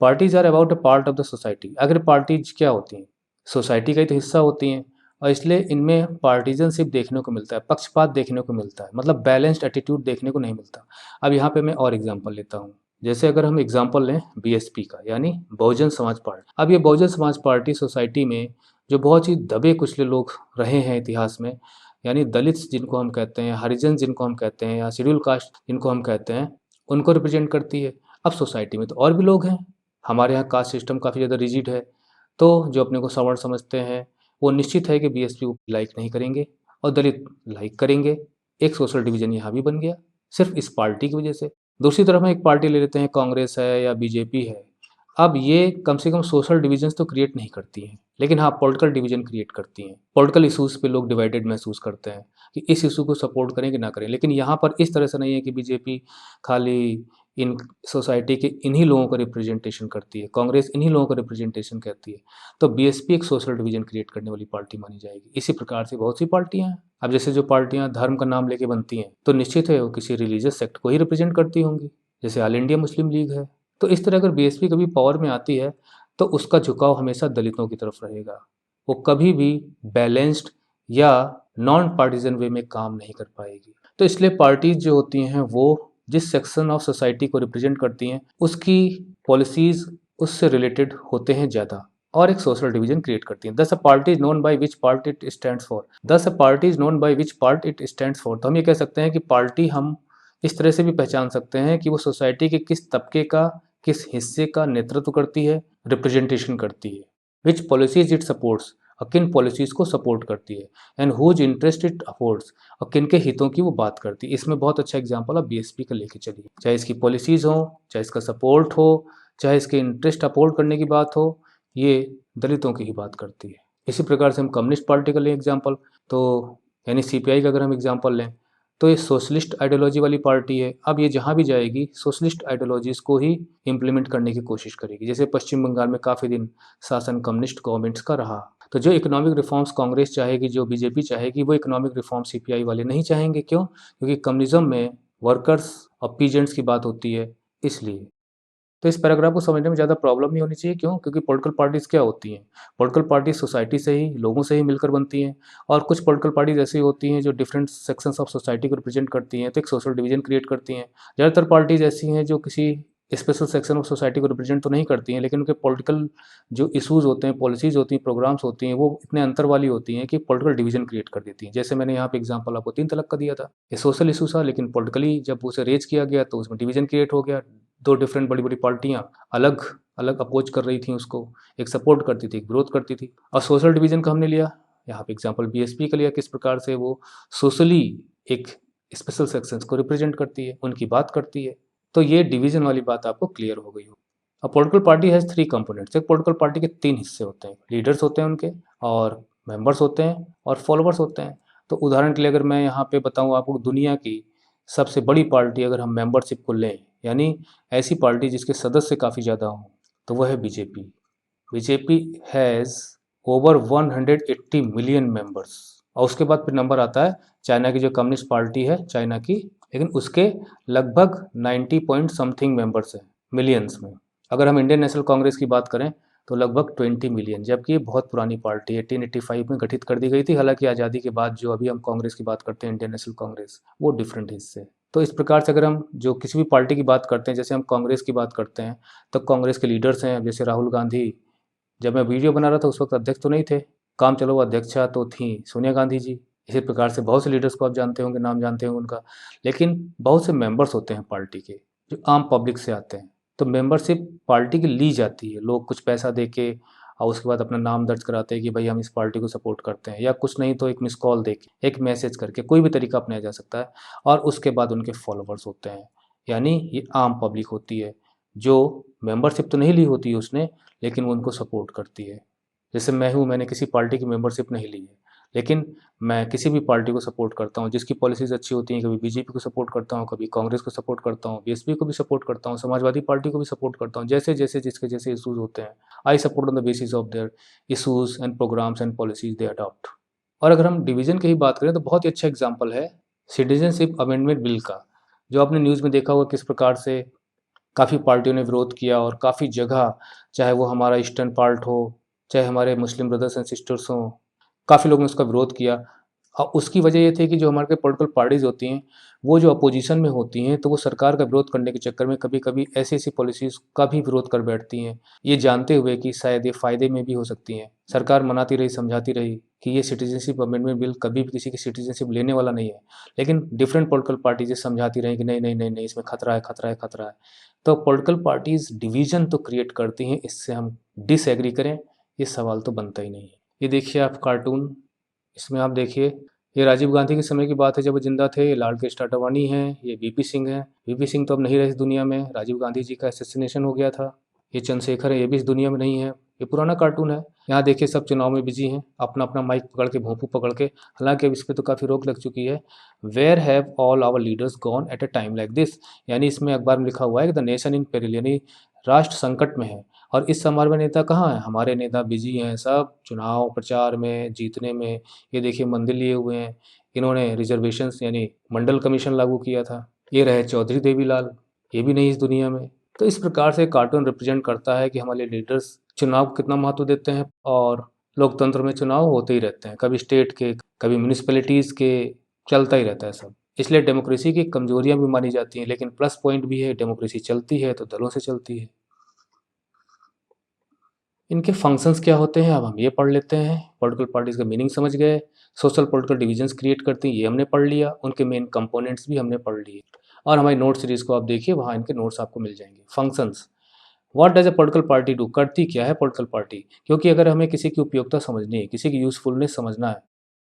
Parties are about a part of the society. अगर पार्टीज़ क्या होती हैं? सोसाइटी का ही तो हिस्सा होती हैं और इसलिए इनमें पार्टीजनशिप देखने को मिलता है, पक्षपात देखने को मिलता है, मतलब बैलेंस्ड एटीट्यूड देखने को नहीं मिलता। अब यहाँ पे मैं और एग्जांपल लेता हूँ। जैसे अगर हम एग्जांपल लें बीएसपी का, यानी बहुजन समाज पार्टी। अब ये बहुजन समाज पार्टी सोसाइटी में जो बहुत ही दबे कुचले लोग रहे हैं इतिहास में, यानी दलित जिनको हम कहते हैं, हरिजन जिनको हम कहते हैं, या शेड्यूल कास्ट जिनको हम कहते हैं, उनको रिप्रेजेंट करती है। अब सोसाइटी में तो और भी लोग हैं, हमारे यहाँ कास्ट सिस्टम काफ़ी ज़्यादा रिजिड है, तो जो अपने को सवर्ण समझते हैं वो निश्चित है कि बीएसपी को लाइक नहीं करेंगे और दलित लाइक करेंगे। एक सोशल डिवीजन यहाँ भी बन गया सिर्फ इस पार्टी की वजह से। दूसरी तरफ हम एक पार्टी ले लेते हैं, कांग्रेस है या बीजेपी है। अब ये कम से कम सोशल डिविजन्स तो क्रिएट नहीं करती हैं, लेकिन हाँ पॉलिटिकल डिवीजन क्रिएट करती हैं। पॉलिटिकल इशूज़ पे लोग डिवाइडेड महसूस करते हैं कि इस इशू को सपोर्ट करें कि ना करें। लेकिन यहाँ पर इस तरह से नहीं है कि बीजेपी खाली इन सोसाइटी के इन्हीं लोगों का रिप्रेजेंटेशन करती है, कांग्रेस इन्हीं लोगों का रिप्रेजेंटेशन करती है। तो बीएसपी एक सोशल डिवीजन क्रिएट करने वाली पार्टी मानी जाएगी। इसी प्रकार से बहुत सी पार्टियां हैं। अब जैसे जो पार्टियां धर्म का नाम लेके बनती हैं तो निश्चित है वो किसी रिलीजियस सेक्ट को ही रिप्रेजेंट करती होंगी, जैसे ऑल इंडिया मुस्लिम लीग है। तो इस तरह अगर बीएसपी कभी पावर में आती है तो उसका झुकाव हमेशा दलितों की तरफ रहेगा। वो कभी भी बैलेंस्ड या नॉन पार्टीजन वे में काम नहीं कर पाएगी। तो इसलिए पार्टीज जो होती हैं वो जिस सेक्शन ऑफ सोसाइटी को रिप्रेजेंट करती हैं उसकी पॉलिसीज उससे रिलेटेड होते हैं ज़्यादा और एक सोशल डिवीजन क्रिएट करती हैं। Thus a party is known by which part it stands for. Thus a party is known by which part it stands for. तो हम ये कह सकते हैं कि पार्टी हम इस तरह से भी पहचान सकते हैं कि वो सोसाइटी के किस तबके का, किस हिस्से का नेतृत्व करती है, रिप्रेजेंटेशन करती है, विच पॉलिसीज इट सपोर्ट्स, और किन पॉलिसीज को सपोर्ट करती है, and whose interest it affords, और किन के हितों की वो बात करती है। इसमें बहुत अच्छा एग्जाम्पल आप बीएसपी का लेके चलिए, चाहे इसकी पॉलिसीज हो, चाहे इसका सपोर्ट हो, चाहे इसके इंटरेस्ट अपोर्ट करने की बात हो, ये दलितों की ही बात करती है। इसी प्रकार से हम कम्युनिस्ट पार्टी का लें एग्जाम्पल, तो यानी सीपीआई का अगर हम एग्जाम्पल लें तो ये सोशलिस्ट आइडियोलॉजी वाली पार्टी है। अब ये जहाँ भी जाएगी सोशलिस्ट आइडियोलॉजीज़ को ही इम्प्लीमेंट करने की कोशिश करेगी। जैसे पश्चिम बंगाल में काफ़ी दिन शासन कम्युनिस्ट गवर्नमेंट्स का रहा, तो जो इकोनॉमिक रिफॉर्म्स कांग्रेस चाहेगी, जो बीजेपी चाहेगी, वो इकोनॉमिक रिफॉर्म सीपीआई वाले नहीं चाहेंगे। क्यों? क्योंकि कम्युनिज्म में वर्कर्स और पीजेंट्स की बात होती है, इसलिए। तो इस पैराग्राफ को समझने में ज़्यादा प्रॉब्लम नहीं होनी चाहिए। क्यों? क्योंकि पॉलिटिकल पार्टीज़ क्या होती हैं? पॉलिटिकल पार्टी सोसाइटी से ही, लोगों से ही मिलकर बनती हैं, और कुछ पॉलिटिकल पार्टीज़ ऐसी होती हैं जो डिफरेंट सेक्शंस ऑफ सोसाइटी को रिप्रेजेंट करती हैं, तो एक सोशल डिवीजन क्रिएट करती हैं। ज़्यादातर पार्टीज़ ऐसी हैं जो किसी स्पेशल सेक्शन ऑफ सोसाइटी को रिप्रेजेंट तो नहीं करती हैं, लेकिन उनके पॉलिटिकल जो इश्यूज़ होते हैं, पॉलिसीज़ होती हैं, प्रोग्राम्स होती हैं, वो इतने अंतर वाली होती हैं कि पॉलिटिकल डिवीजन क्रिएट कर देती हैं। जैसे मैंने यहाँ पे एग्जांपल आपको 3 तलाक का दिया था। ये सोशल इश्यू था, लेकिन पॉलिटिकली जब उसे रेज़ किया गया तो उसमें डिवीजन क्रिएट हो गया। 2 डिफरेंट बड़ी-बड़ी पार्टियाँ अलग अलग अपोज कर रही थी उसको, एक सपोर्ट करती थी, एक विरोध करती थी। और सोशल डिवीजन का हमने लिया, यहाँ पे एग्जांपल बीएसपी का लिया, किस प्रकार से वो सोशली एक स्पेशल सेक्शंस को रिप्रेजेंट करती है, उनकी बात करती है। तो ये डिवीजन वाली बात आपको क्लियर हो गई हो। अ पॉलिटिकल पार्टी हैज़ 3 कंपोनेंट्स। एक पॉलिटिकल पार्टी के 3 हिस्से होते हैं, लीडर्स होते हैं उनके, और मेंबर्स होते हैं, और फॉलोवर्स होते हैं। तो उदाहरण के लिए अगर मैं यहाँ पे बताऊँ आपको, दुनिया की सबसे बड़ी पार्टी अगर हम मेंबरशिप को लें, यानी ऐसी पार्टी जिसके सदस्य काफ़ी ज़्यादा हों, तो वह है BJP. BJP has over 180 million members. और उसके बाद फिर नंबर आता है चाइना की जो कम्युनिस्ट पार्टी है चाइना की, लेकिन उसके लगभग 90 पॉइंट समथिंग मेंबर्स हैं मिलियंस में। अगर हम इंडियन नेशनल कांग्रेस की बात करें तो लगभग 20 मिलियन, जबकि ये बहुत पुरानी पार्टी है, 1885 में गठित कर दी गई थी। हालांकि आज़ादी के बाद जो अभी हम कांग्रेस की बात करते हैं, इंडियन नेशनल कांग्रेस, वो डिफरेंट है इससे। तो इस प्रकार से अगर हम जो किसी भी पार्टी की बात करते हैं, जैसे हम कांग्रेस की बात करते हैं, तो कांग्रेस के लीडर्स हैं, जैसे राहुल गांधी। जब मैं वीडियो बना रहा था उस वक्त अध्यक्ष तो नहीं थे, काम चलो अध्यक्षा तो थी सोनिया गांधी जी। इसी प्रकार से बहुत से लीडर्स को आप जानते होंगे, नाम जानते होंगे उनका। लेकिन बहुत से मेंबर्स होते हैं पार्टी के जो आम पब्लिक से आते हैं, तो मेंबरशिप पार्टी की ली जाती है, लोग कुछ पैसा दे के और उसके बाद अपना नाम दर्ज कराते हैं कि भाई हम इस पार्टी को सपोर्ट करते हैं, या कुछ नहीं तो एक मिस कॉल देके, एक मैसेज करके, कोई भी तरीका अपनाया जा सकता है। और उसके बाद उनके फॉलोवर्स होते हैं, यानी ये आम पब्लिक होती है जो मेंबरशिप तो नहीं ली होती है उसने, लेकिन वो उनको सपोर्ट करती है। जैसे मैं हूँ, मैंने किसी पार्टी की मेंबरशिप नहीं ली है, लेकिन मैं किसी भी पार्टी को सपोर्ट करता हूँ जिसकी पॉलिसीज़ अच्छी होती हैं। कभी बीजेपी को सपोर्ट करता हूँ, कभी कांग्रेस को सपोर्ट करता हूँ, बीएसपी को भी सपोर्ट करता हूँ, समाजवादी पार्टी को भी सपोर्ट करता हूँ। जैसे-जैसे जिसके जैसे इश्यूज़ होते हैं, I support on the basis of their issues and programmes and policies they adopt. और अगर हम डिवीज़न की ही बात करें तो बहुत ही अच्छा एग्ज़ाम्पल है सिटीज़नशिप अमेंडमेंट बिल का, जो आपने न्यूज़ में देखा होगा किस प्रकार से काफ़ी पार्टियों ने विरोध किया, और काफ़ी जगह, चाहे वो हमारा ईस्टर्न पार्ट हो, चाहे हमारे मुस्लिम ब्रदर्स एंड सिस्टर्स हों, काफ़ी लोगों ने उसका विरोध किया। उसकी वजह ये थी कि जो हमारे पॉलिटिकल पार्टीज़ होती हैं, वो जो अपोज़िशन में होती हैं, तो वो सरकार का विरोध करने के चक्कर में कभी-कभी ऐसी-ऐसी पॉलिसीज़ का भी विरोध कर बैठती हैं, ये जानते हुए कि शायद ये फ़ायदे में भी हो सकती हैं। सरकार मनाती रही, समझाती रही कि ये सिटीज़नशिप अमेंडमेंट बिल कभी भी किसी की सिटीज़नशिप लेने वाला नहीं है। लेकिन डिफरेंट पॉलिटिकल पार्टीज़ ये समझाती रहीं कि नहीं, नहीं, नहीं, नहीं, इसमें खतरा है, खतरा है, खतरा है। तो पॉलिटिकल पार्टीज़ डिवीज़न तो क्रिएट करती हैं, इससे हम डिसएग्री करें, ये सवाल तो बनता ही नहीं है। ये देखिए आप कार्टून, इसमें आप देखिए, ये राजीव गांधी के समय की बात है जब वो जिंदा थे। ये लाल कृष्ण आडवाणी हैं, ये वीपी सिंह हैं। वीपी सिंह तो अब नहीं रहे इस दुनिया में, राजीव गांधी जी का असैसिनेशन हो गया था। ये चंद्रशेखर है, ये भी इस दुनिया में नहीं है। ये पुराना कार्टून है। यहाँ देखिए सब चुनाव में बिजी हैं, अपना अपना माइक पकड़ के, भोंपू पकड़ के। हालांकि अब इस पर तो काफ़ी रोक लग चुकी है। Where have all our leaders gone at a time like this, यानी इसमें अखबार में लिखा हुआ है कि द नेशन इन पेरिल, यानी राष्ट्र संकट में है। और इस समारोह में नेता कहाँ हैं? हमारे नेता बिजी हैं सब चुनाव प्रचार में, जीतने में। ये देखिए मंदिर लिए हुए हैं। इन्होंने रिजर्वेशंस यानी मंडल कमीशन लागू किया था। ये रहे चौधरी देवीलाल, ये भी नहीं इस दुनिया में। तो इस प्रकार से कार्टून रिप्रेजेंट करता है कि हमारे लीडर्स चुनाव को कितना महत्व देते हैं, और लोकतंत्र में चुनाव होते ही रहते हैं, कभी स्टेट के, कभी म्यूनिसिपैलिटीज़ के, चलता ही रहता है सब। इसलिए डेमोक्रेसी की कमजोरियां भी मानी जाती हैं, लेकिन प्लस पॉइंट भी है, डेमोक्रेसी चलती है तो दलों से चलती है। इनके फंक्शंस क्या होते हैं अब हम ये पढ़ लेते हैं। पॉलिटिकल पार्टीज़ का मीनिंग समझ गए, सोशल पॉलिटिकल डिविजन्स क्रिएट करती हैं ये हमने पढ़ लिया, उनके मेन कंपोनेंट्स भी हमने पढ़ लिए। और हमारी नोट सीरीज़ को आप देखिए, वहाँ इनके नोट्स आपको मिल जाएंगे। Functions, what does a political party do, करती क्या है पॉलिटिकल पार्टी। क्योंकि अगर हमें किसी की उपयोगिता समझनी है, किसी की यूज़फुलनेस समझना है,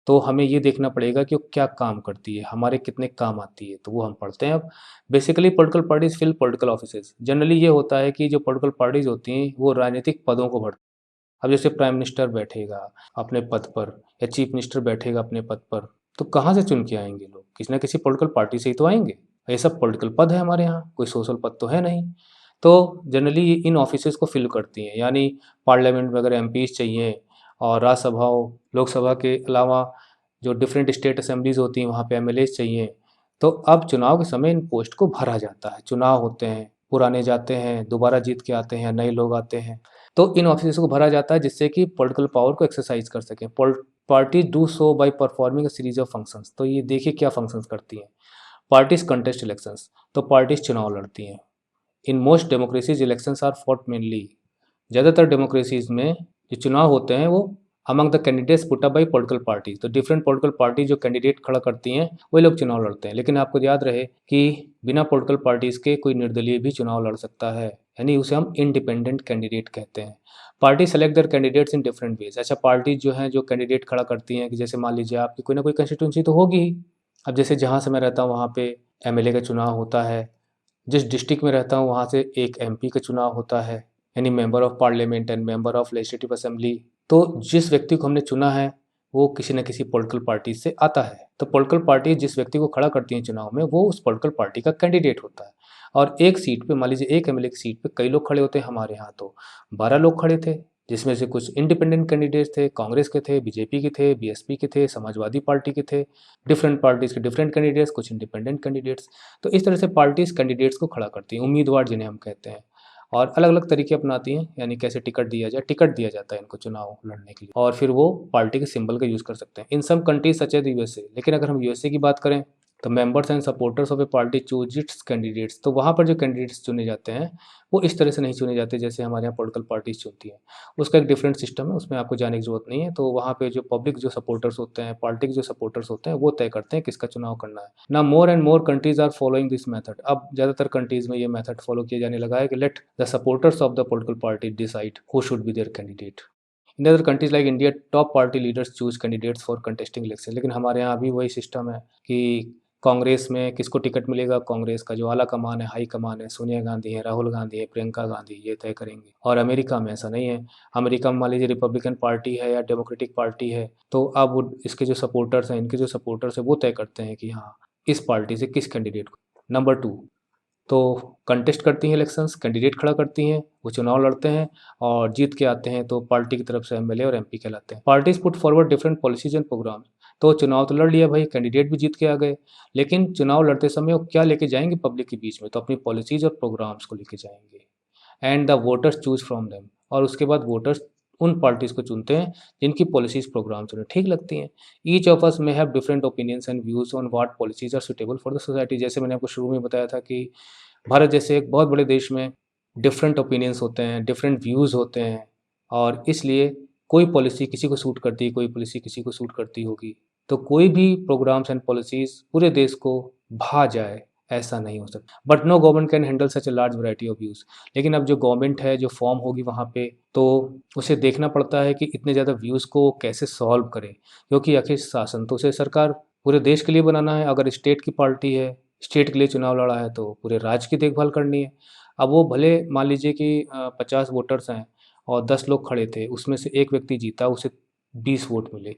तो हमें ये देखना पड़ेगा कि वो क्या काम करती है, हमारे कितने काम आती है, तो वो हम पढ़ते हैं अब। Basically political parties fill political offices. Generally ये होता है कि जो पॉलिटिकल पार्टीज़ होती हैं वो राजनीतिक पदों को भरती हैं। अब जैसे प्राइम मिनिस्टर बैठेगा अपने पद पर, या चीफ मिनिस्टर बैठेगा अपने पद पर, तो कहाँ से चुन के आएंगे लोग? किसी ना किसी पॉलिटिकल पार्टी से ही तो आएंगे। ये सब पॉलिटिकल पद है हमारे यहाँ, कोई सोशल पद तो है नहीं। तो जनरली इन ऑफिसेज को फिल करती हैं, यानी पार्लियामेंट में अगर एमपीज चाहिए, और राज्यसभाओं, लोकसभा के अलावा जो डिफरेंट स्टेट असेंबलीज होती हैं वहाँ पे एमएलएज चाहिए। तो अब चुनाव के समय इन पोस्ट को भरा जाता है। चुनाव होते हैं, पुराने जाते हैं, दोबारा जीत के आते हैं, नए लोग आते हैं। तो इन ऑफिसेस को भरा जाता है जिससे कि पॉलिटिकल पावर को एक्सरसाइज कर सकें। Parties do so by performing a series of functions. तो ये देखिए क्या फंक्शंस करती हैं। पार्टीज कंटेस्ट इलेक्शंस, तो पार्टीज चुनाव लड़ती हैं। In most democracies elections are fought mainly, ज़्यादातर डेमोक्रेसीज में जो चुनाव होते हैं वो among the candidates put up by political party. तो डिफरेंट पॉलिटिकल पार्टी जो कैंडिडेट खड़ा करती हैं वही लोग चुनाव लड़ते हैं। लेकिन आपको याद रहे कि बिना पॉलिटिकल पार्टीज़ के कोई निर्दलीय भी चुनाव लड़ सकता है, यानी उसे हम इंडिपेंडेंट कैंडिडेट कहते हैं। Party select their candidates in different ways. अच्छा, पार्टी जो है जो कैंडिडेट खड़ा करती हैं, कि जैसे मान लीजिए आपकी कोई ना कोई कंस्टिट्यूंसी तो होगी ही। अब जैसे जहाँ से मैं रहता हूँ वहाँ पे एमएलए का चुनाव होता है। जिस डिस्ट्रिक्ट में रहता हूँ वहाँ से एक एमपी का चुनाव होता है, यानी member of parliament and member of legislative assembly. तो जिस व्यक्ति को हमने चुना है वो किसी न किसी पॉलिटिकल पार्टी से आता है। तो पॉलिटिकल पार्टी जिस व्यक्ति को खड़ा करती है चुनाव में, वो उस पॉलिटिकल पार्टी का कैंडिडेट होता है। और एक सीट पे, मान लीजिए एक एमएलए की सीट पे कई लोग खड़े होते हैं। हमारे यहाँ तो 12 लोग खड़े थे, जिसमें से कुछ इंडिपेंडेंट कैंडिडेट्स थे, कांग्रेस के थे, बीजेपी के थे, बीएसपी के थे, समाजवादी पार्टी के थे। डिफरेंट पार्टीज़ के डिफरेंट कैंडिडेट्स, कुछ इंडिपेंडेंट कैंडिडेट्स। तो इस तरह से पार्टीज़ कैंडिडेट्स को खड़ा करती हैं, उम्मीदवार जिन्हें हम कहते हैं। और अलग अलग तरीके अपनाती हैं, यानी कैसे टिकट दिया जाए, टिकट दिया जाता है इनको चुनाव लड़ने के लिए, और फिर वो पार्टी के सिंबल का यूज़ कर सकते हैं। In some countries such as USA. लेकिन अगर हम यूएसए की बात करें तो members and supporters of a party choose its candidates. तो वहाँ पर जो कैंडिडेट्स चुने जाते हैं वो इस तरह से नहीं चुने जाते जैसे हमारे यहाँ पॉलिटिकल पार्टीज चुनती हैं। उसका एक डिफरेंट सिस्टम है, उसमें आपको जाने की जरूरत नहीं है। तो वहाँ पे जो पब्लिक जो सपोर्टर्स होते हैं, पार्टी के जो सपोर्टर्स होते हैं, वो तय करते हैं किसका चुनाव करना है ना। More and more countries are following this method. अब ज़्यादातर कंट्रीज में ये मेथड फॉलो किया जाने लगा है कि let the supporters of the political party decide who should be there candidate. In other countries like India top party leaders choose candidates for contesting election, लेकिन हमारे यहाँ अभी वही सिस्टम है कि कांग्रेस में किसको टिकट मिलेगा, कांग्रेस का जो आला कमान है, हाई कमान है, सोनिया गांधी है, राहुल गांधी है, प्रियंका गांधी, ये तय करेंगे। और अमेरिका में ऐसा नहीं है। अमेरिका में मान लीजिए रिपब्लिकन पार्टी है या डेमोक्रेटिक पार्टी है, तो अब वो इसके जो सपोर्टर्स हैं, इनके जो सपोर्टर्स हैं, वो तय करते हैं कि हाँ इस पार्टी से किस कैंडिडेट को। नंबर 2, तो कंटेस्ट करती हैं इलेक्शंस, कैंडिडेट खड़ा करती हैं, वो चुनाव लड़ते हैं और जीत के आते हैं तो पार्टी की तरफ से एमएलए और एमपी कहलाते हैं। Parties put forward different policies and programme. तो चुनाव तो लड़ लिया भाई, कैंडिडेट भी जीत के आ गए, लेकिन चुनाव लड़ते समय वो क्या लेके जाएंगे पब्लिक के बीच में, तो अपनी पॉलिसीज और प्रोग्राम्स को लेके जाएंगे। And the voters choose from them, और उसके बाद वोटर्स उन पार्टीज को चुनते हैं जिनकी पॉलिसीज प्रोग्राम्स उन्हें ठीक लगती हैं। ईच ऑफ अस में have different opinions and views on what policies are suitable for the society. जैसे मैंने आपको शुरू में बताया था कि भारत जैसे एक बहुत बड़े देश में डिफरेंट ओपिनियंस होते हैं, डिफरेंट व्यूज़ होते हैं, और इसलिए कोई पॉलिसी किसी को सूट करती है, कोई पॉलिसी किसी को सूट करती होगी। तो कोई भी प्रोग्राम्स एंड पॉलिसीज़ पूरे देश को भा जाए, ऐसा नहीं हो सकता। But no government can handle such a large variety of views. लेकिन अब जो गवर्नमेंट है, जो फॉर्म होगी वहाँ पे, तो उसे देखना पड़ता है कि इतने ज़्यादा व्यूज़ को कैसे सॉल्व करें, क्योंकि आखिर शासन तो उसे सरकार पूरे देश के लिए बनाना है। अगर स्टेट की पार्टी है, स्टेट के लिए चुनाव लड़ा है, तो पूरे राज्य की देखभाल करनी है। अब वो भले मान लीजिए कि 50 वोटर्स हैं और 10 लोग खड़े थे, उसमें से एक व्यक्ति जीता, उसे 20 वोट मिले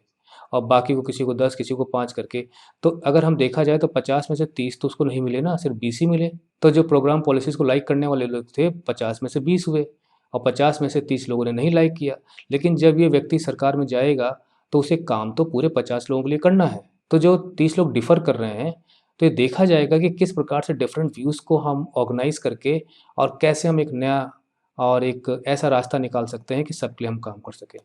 और बाकी को किसी को 10, किसी को 5 करके। तो अगर हम देखा जाए तो 50 में से 30 तो उसको नहीं मिले ना, सिर्फ 20 ही मिले। तो जो प्रोग्राम पॉलिसीज़ को लाइक करने वाले लोग थे, 50 में से 20 हुए और 50 में से 30 लोगों ने नहीं लाइक किया। लेकिन जब ये व्यक्ति सरकार में जाएगा, तो उसे काम तो पूरे 50 लोगों के लिए करना है। तो जो 30 लोग डिफ़र कर रहे हैं, तो ये देखा जाएगा कि किस प्रकार से डिफरेंट व्यूज़ को हम ऑर्गेनाइज़ करके और कैसे हम एक नया और एक ऐसा रास्ता निकाल सकते हैं कि सबके लिए हम काम कर सकें।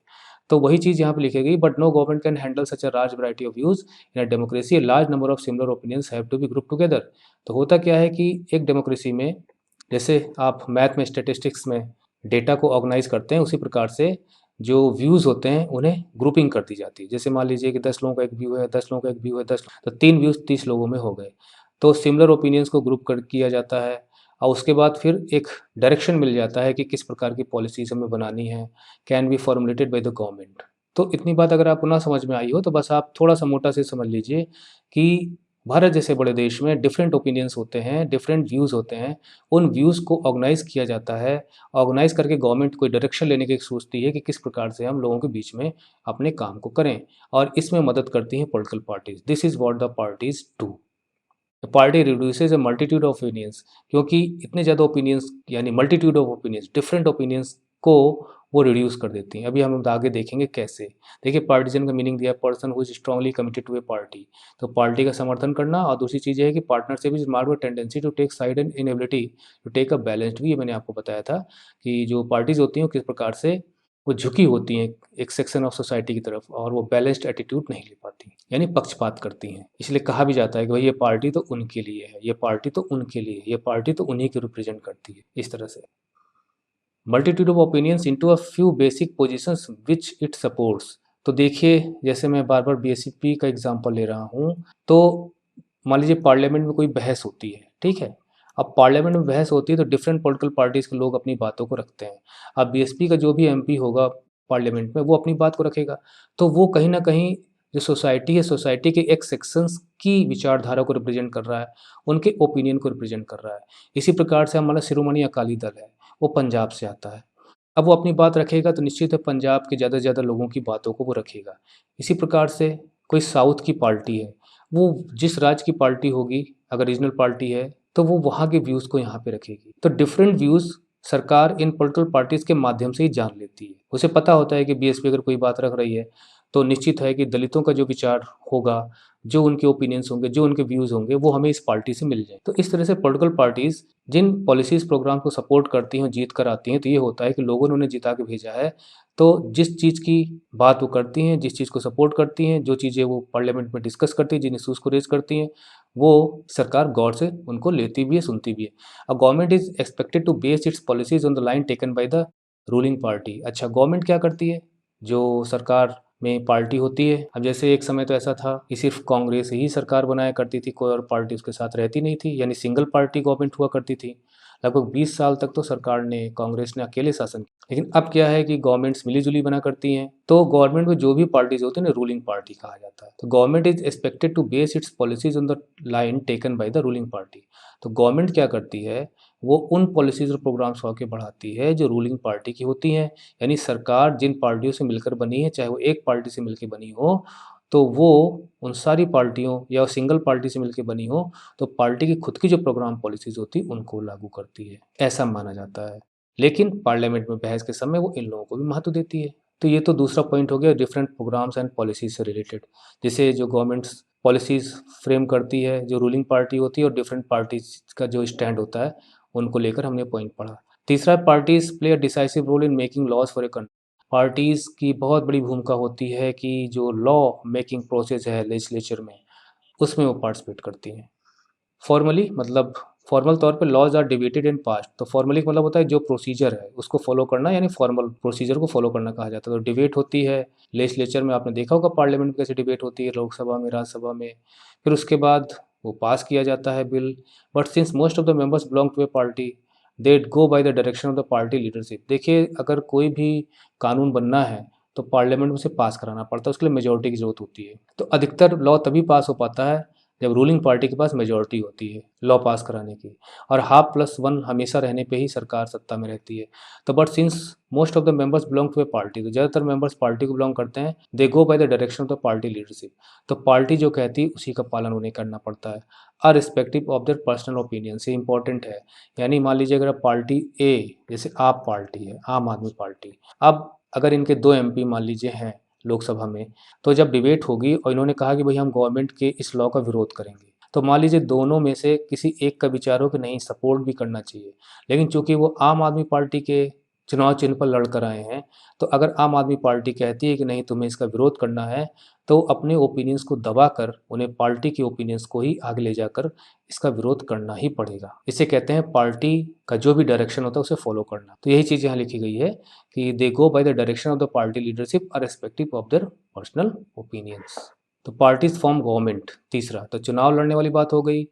तो वही चीज़ यहाँ पे लिखी गई, but no government can handle such a large variety of views in a democracy, a large number of similar opinions have to be group together. तो होता क्या है कि एक डेमोक्रेसी में, जैसे आप मैथ में, स्टैटिस्टिक्स में डेटा को ऑर्गेनाइज़ करते हैं, उसी प्रकार से जो व्यूज़ होते हैं उन्हें ग्रुपिंग कर दी जाती है। जैसे मान लीजिए कि 10 लोगों का एक व्यू है, 10 लोगों का एक व्यू है, 10, तो 3 व्यूज़ 30 लोगों में हो गए। तो सिमिलर ओपिनियंस को ग्रुप कर किया जाता है और उसके बाद फिर एक डायरेक्शन मिल जाता है कि किस प्रकार की पॉलिसीज़ हमें बनानी है, can be formulated by the government. तो इतनी बात अगर आपको ना समझ में आई हो, तो बस आप थोड़ा-सा मोटा से समझ लीजिए कि भारत जैसे बड़े देश में डिफरेंट ओपिनियंस होते हैं, डिफरेंट व्यूज़ होते हैं। उन व्यूज़ को ऑर्गेनाइज़ किया जाता है। ऑर्गेनाइज़ करके गवर्नमेंट कोई डायरेक्शन लेने की सोचती है कि किस प्रकार से हम लोगों के बीच में अपने काम को करें, और इसमें मदद करती हैं political parties. This is what the parties do. Party reduces a multitude of opinions, क्योंकि इतने ज़्यादा ओपिनियंस यानी multitude of opinions, different opinions को वो रिड्यूस कर देती हैं। अभी हम आगे देखेंगे कैसे। देखिए, पार्टीजन का मीनिंग दिया है, person who is strongly committed to a party. तो पार्टी का समर्थन करना, और दूसरी चीज़ ये है कि partnership is marked by tendency to take side and inability to take a balanced view. ये मैंने आपको बताया था कि जो पार्टीज होती हैं वो किस प्रकार से वो झुकी होती हैं एक सेक्शन ऑफ सोसाइटी की तरफ, और वो बैलेंस्ड एटीट्यूड नहीं ले पाती, यानी पक्षपात करती हैं। इसलिए कहा भी जाता है कि भाई ये पार्टी तो उनके लिए है, ये पार्टी तो उनके लिए, ये पार्टी तो उन्हीं को रिप्रेजेंट करती है, इस तरह से। Multitude of opinions into a few basic positions which it supports. तो देखिए, जैसे मैं बार-बार बीएसपी का एग्जांपल ले रहा हूँ, तो मान लीजिए पार्लियामेंट में कोई बहस होती है, ठीक है? अब पार्लियामेंट में बहस होती है तो डिफरेंट पॉलिटिकल पार्टीज़ के लोग अपनी बातों को रखते हैं। अब बीएसपी का जो भी एमपी होगा पार्लियामेंट में, वो अपनी बात को रखेगा। तो वो कहीं न कहीं जो सोसाइटी है, सोसाइटी के एक सेक्शंस की विचारधारा को रिप्रेजेंट कर रहा है, उनके ओपिनियन को रिप्रेजेंट कर रहा है। इसी प्रकार से हमारा शिरोमणि अकाली दल है, वो पंजाब से आता है। अब वो अपनी बात रखेगा तो निश्चित है पंजाब के ज़्यादा से ज़्यादा लोगों की बातों को वो रखेगा। इसी प्रकार से कोई साउथ की पार्टी है, वो जिस राज्य की पार्टी होगी, अगर रीजनल पार्टी है, तो वो वहाँ के व्यूज़ को यहाँ पे रखेगी। तो डिफरेंट व्यूज़ सरकार इन पॉलिटिकल पार्टीज़ के माध्यम से ही जान लेती है। उसे पता होता है कि बीएसपी अगर कोई बात रख रही है, तो निश्चित है कि दलितों का जो विचार होगा, जो उनके ओपिनियंस होंगे, जो उनके व्यूज़ होंगे, वो हमें इस पार्टी से मिल जाए। तो इस तरह से पॉलिटिकल पार्टीज़ जिन पॉलिसीज़ प्रोग्राम को सपोर्ट करती हैं, जीत कर आती हैं, तो ये होता है कि लोगों ने उन्हें जिता के भेजा है। तो जिस चीज़ की बात वो करती हैं, जिस चीज़ को सपोर्ट करती हैं, जो चीज़ें वो पार्लियामेंट में डिस्कस करती हैं, जिन इश्यूज़ को रेज़ करती हैं, वो सरकार गौर से उनको लेती भी है, सुनती भी है। A government is expected to base its policies on the line taken by the ruling party. अच्छा, गवर्नमेंट क्या करती है? जो सरकार में पार्टी होती है, अब जैसे एक समय तो ऐसा था कि सिर्फ कांग्रेस ही सरकार बनाया करती थी, कोई और पार्टी उसके साथ रहती नहीं थी, यानी सिंगल पार्टी गवर्नमेंट हुआ करती थी। लगभग 20 साल तक तो सरकार ने, कांग्रेस ने अकेले शासन किया। लेकिन अब क्या है कि गवर्नमेंट्स मिली-जुली बना करती हैं, तो गवर्नमेंट में जो भी पार्टीज़ होती हैं ना, रूलिंग पार्टी कहा जाता है। तो government is expected to base its policies on the line taken by the ruling party. तो गवर्नमेंट क्या करती है, वो उन पॉलिसीज़ और प्रोग्राम्स को आगे बढ़ाती है जो रूलिंग पार्टी की होती हैं। यानी सरकार जिन पार्टियों से मिलकर बनी है, चाहे वो एक पार्टी से मिलके बनी हो, तो वो उन सारी पार्टियों या सिंगल पार्टी से मिलके बनी हो, तो पार्टी की खुद की जो प्रोग्राम पॉलिसीज़ होती है, उनको लागू करती है, ऐसा माना जाता है। लेकिन पार्लियामेंट में बहस के समय वो इन लोगों को भी महत्व देती है। तो ये तो दूसरा पॉइंट हो गया डिफरेंट प्रोग्राम्स एंड पॉलिसीज़ से रिलेटेड। जैसे जो गवर्नमेंट्स पॉलिसीज़ फ्रेम करती है, जो रूलिंग पार्टी होती है और डिफरेंट पार्टीज़ का जो स्टैंड होता है, उनको लेकर हमने पॉइंट पढ़ा। तीसरा, parties play a decisive role in making laws for a country. Parties की बहुत बड़ी भूमिका होती है कि जो लॉ मेकिंग प्रोसेस है लेजिस्लेचर में, उसमें वो पार्टिसिपेट करती हैं। फॉर्मली मतलब फॉर्मल तौर पे laws are debated and passed. तो फॉर्मली का मतलब होता है जो प्रोसीजर है उसको फॉलो करना, यानी फॉर्मल प्रोसीजर को फॉलो करना कहा जाता है। तो डिबेट होती है लेजिस्लेचर में, आपने देखा होगा पार्लियामेंट में कैसे डिबेट होती है, लोकसभा में, राज्यसभा में। फिर उसके बाद वो पास किया जाता है bill. But since most of the members belong to a party, they go by the direction of the party leadership. देखिए, अगर कोई भी कानून बनना है तो पार्लियामेंट में उसे पास कराना पड़ता है, उसके लिए मेजोरिटी की जरूरत होती है। तो अधिकतर लॉ तभी पास हो पाता है जब रूलिंग पार्टी के पास मेजॉरिटी होती है लॉ पास कराने की, और हाफ प्लस वन हमेशा रहने पे ही सरकार सत्ता में रहती है। तो but since most of the members belong to a party, तो ज़्यादातर मेंबर्स पार्टी को बिलोंग करते हैं, they go by the direction of the party leadership. तो पार्टी जो कहती है उसी का पालन उन्हें करना पड़ता है, अरिस्पेक्टिव ऑफ देयर पर्सनल ओपिनियन। से इंपॉर्टेंट है। यानी मान लीजिए अगर पार्टी ए, जैसे आप पार्टी है, आम आदमी पार्टी, अब अगर इनके 2 MP मान लीजिए हैं लोकसभा में, तो जब डिबेट होगी और इन्होंने कहा कि भाई हम गवर्नमेंट के इस लॉ का विरोध करेंगे, तो मान लीजिए दोनों में से किसी एक का विचार हो कि नहीं, सपोर्ट भी करना चाहिए। लेकिन चूंकि वो आम आदमी पार्टी के चुनाव चिन्ह पर लड़ कर आए हैं, तो अगर आम आदमी पार्टी कहती है कि नहीं, तुम्हें इसका विरोध करना है, तो अपने ओपिनियंस को दबाकर उन्हें पार्टी के ओपिनियंस को ही आगे ले जाकर इसका विरोध करना ही पड़ेगा। इसे कहते हैं पार्टी का जो भी डायरेक्शन होता है उसे फॉलो करना। तो यही चीज़ यहाँ लिखी गई है कि they go by the direction of the party leadership respective of their personal opinions. तो पार्टीज फॉर्म गवर्नमेंट। तीसरा, तो चुनाव लड़ने वाली बात हो गई,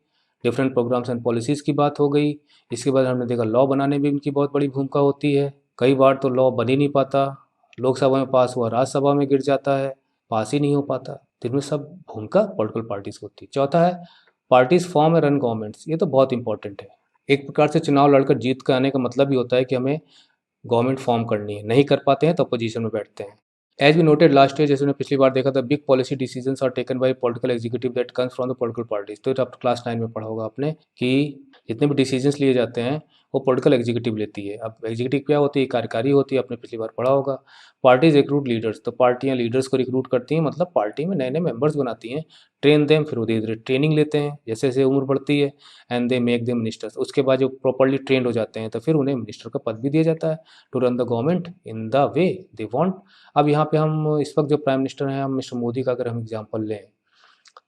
डिफरेंट प्रोग्राम्स एंड पॉलिसीज़ की बात हो गई। इसके बाद हमने देखा लॉ बनाने में इनकी बहुत बड़ी भूमिका होती है। कई बार तो लॉ बन ही नहीं पाता, लोकसभा में पास हुआ राज्यसभा में गिर जाता है, पास ही नहीं हो पाता। तो इनमें सब भूमिका पॉलिटिकल पार्टीज की होती है। चौथा है, parties form and run governments. ये तो बहुत इंपॉर्टेंट है। एक प्रकार से चुनाव लड़कर जीत कर आने का मतलब ही होता है कि हमें गवर्नमेंट फॉर्म करनी है। नहीं कर पाते हैं तो अपोजिशन में बैठते हैं। As we noted last year, जैसे हमने पिछली बार देखा था, big policy decisions are taken by political executive that comes from the political parties. तो ये आप क्लास 9 में पढ़ा होगा आपने कि जितने भी डिसीजंस लिए जाते हैं वो पॉलिटिकल एग्जीक्यूटिव लेती है। अब एग्जीक्यूटिव क्या होती है? कार्यकारी होती है, आपने पिछली बार पढ़ा होगा। पार्टीज रिक्रूट लीडर्स, तो पार्टियां लीडर्स को रिक्रूट करती हैं, मतलब पार्टी में नए नए मेंबर्स बनाती हैं। ट्रेन देम, फिर वो धीरे धीरे ट्रेनिंग लेते हैं जैसे जैसे उम्र बढ़ती है, and they make them ministers. उसके बाद जो प्रॉपरली ट्रेंड हो जाते हैं तो फिर उन्हें मिनिस्टर का पद भी दिया जाता है, to run the government in the way they want. अब यहाँ पे हम इस वक्त जो प्राइम मिनिस्टर हैं, हम मिस्टर मोदी का अगर हम एग्जांपल लें,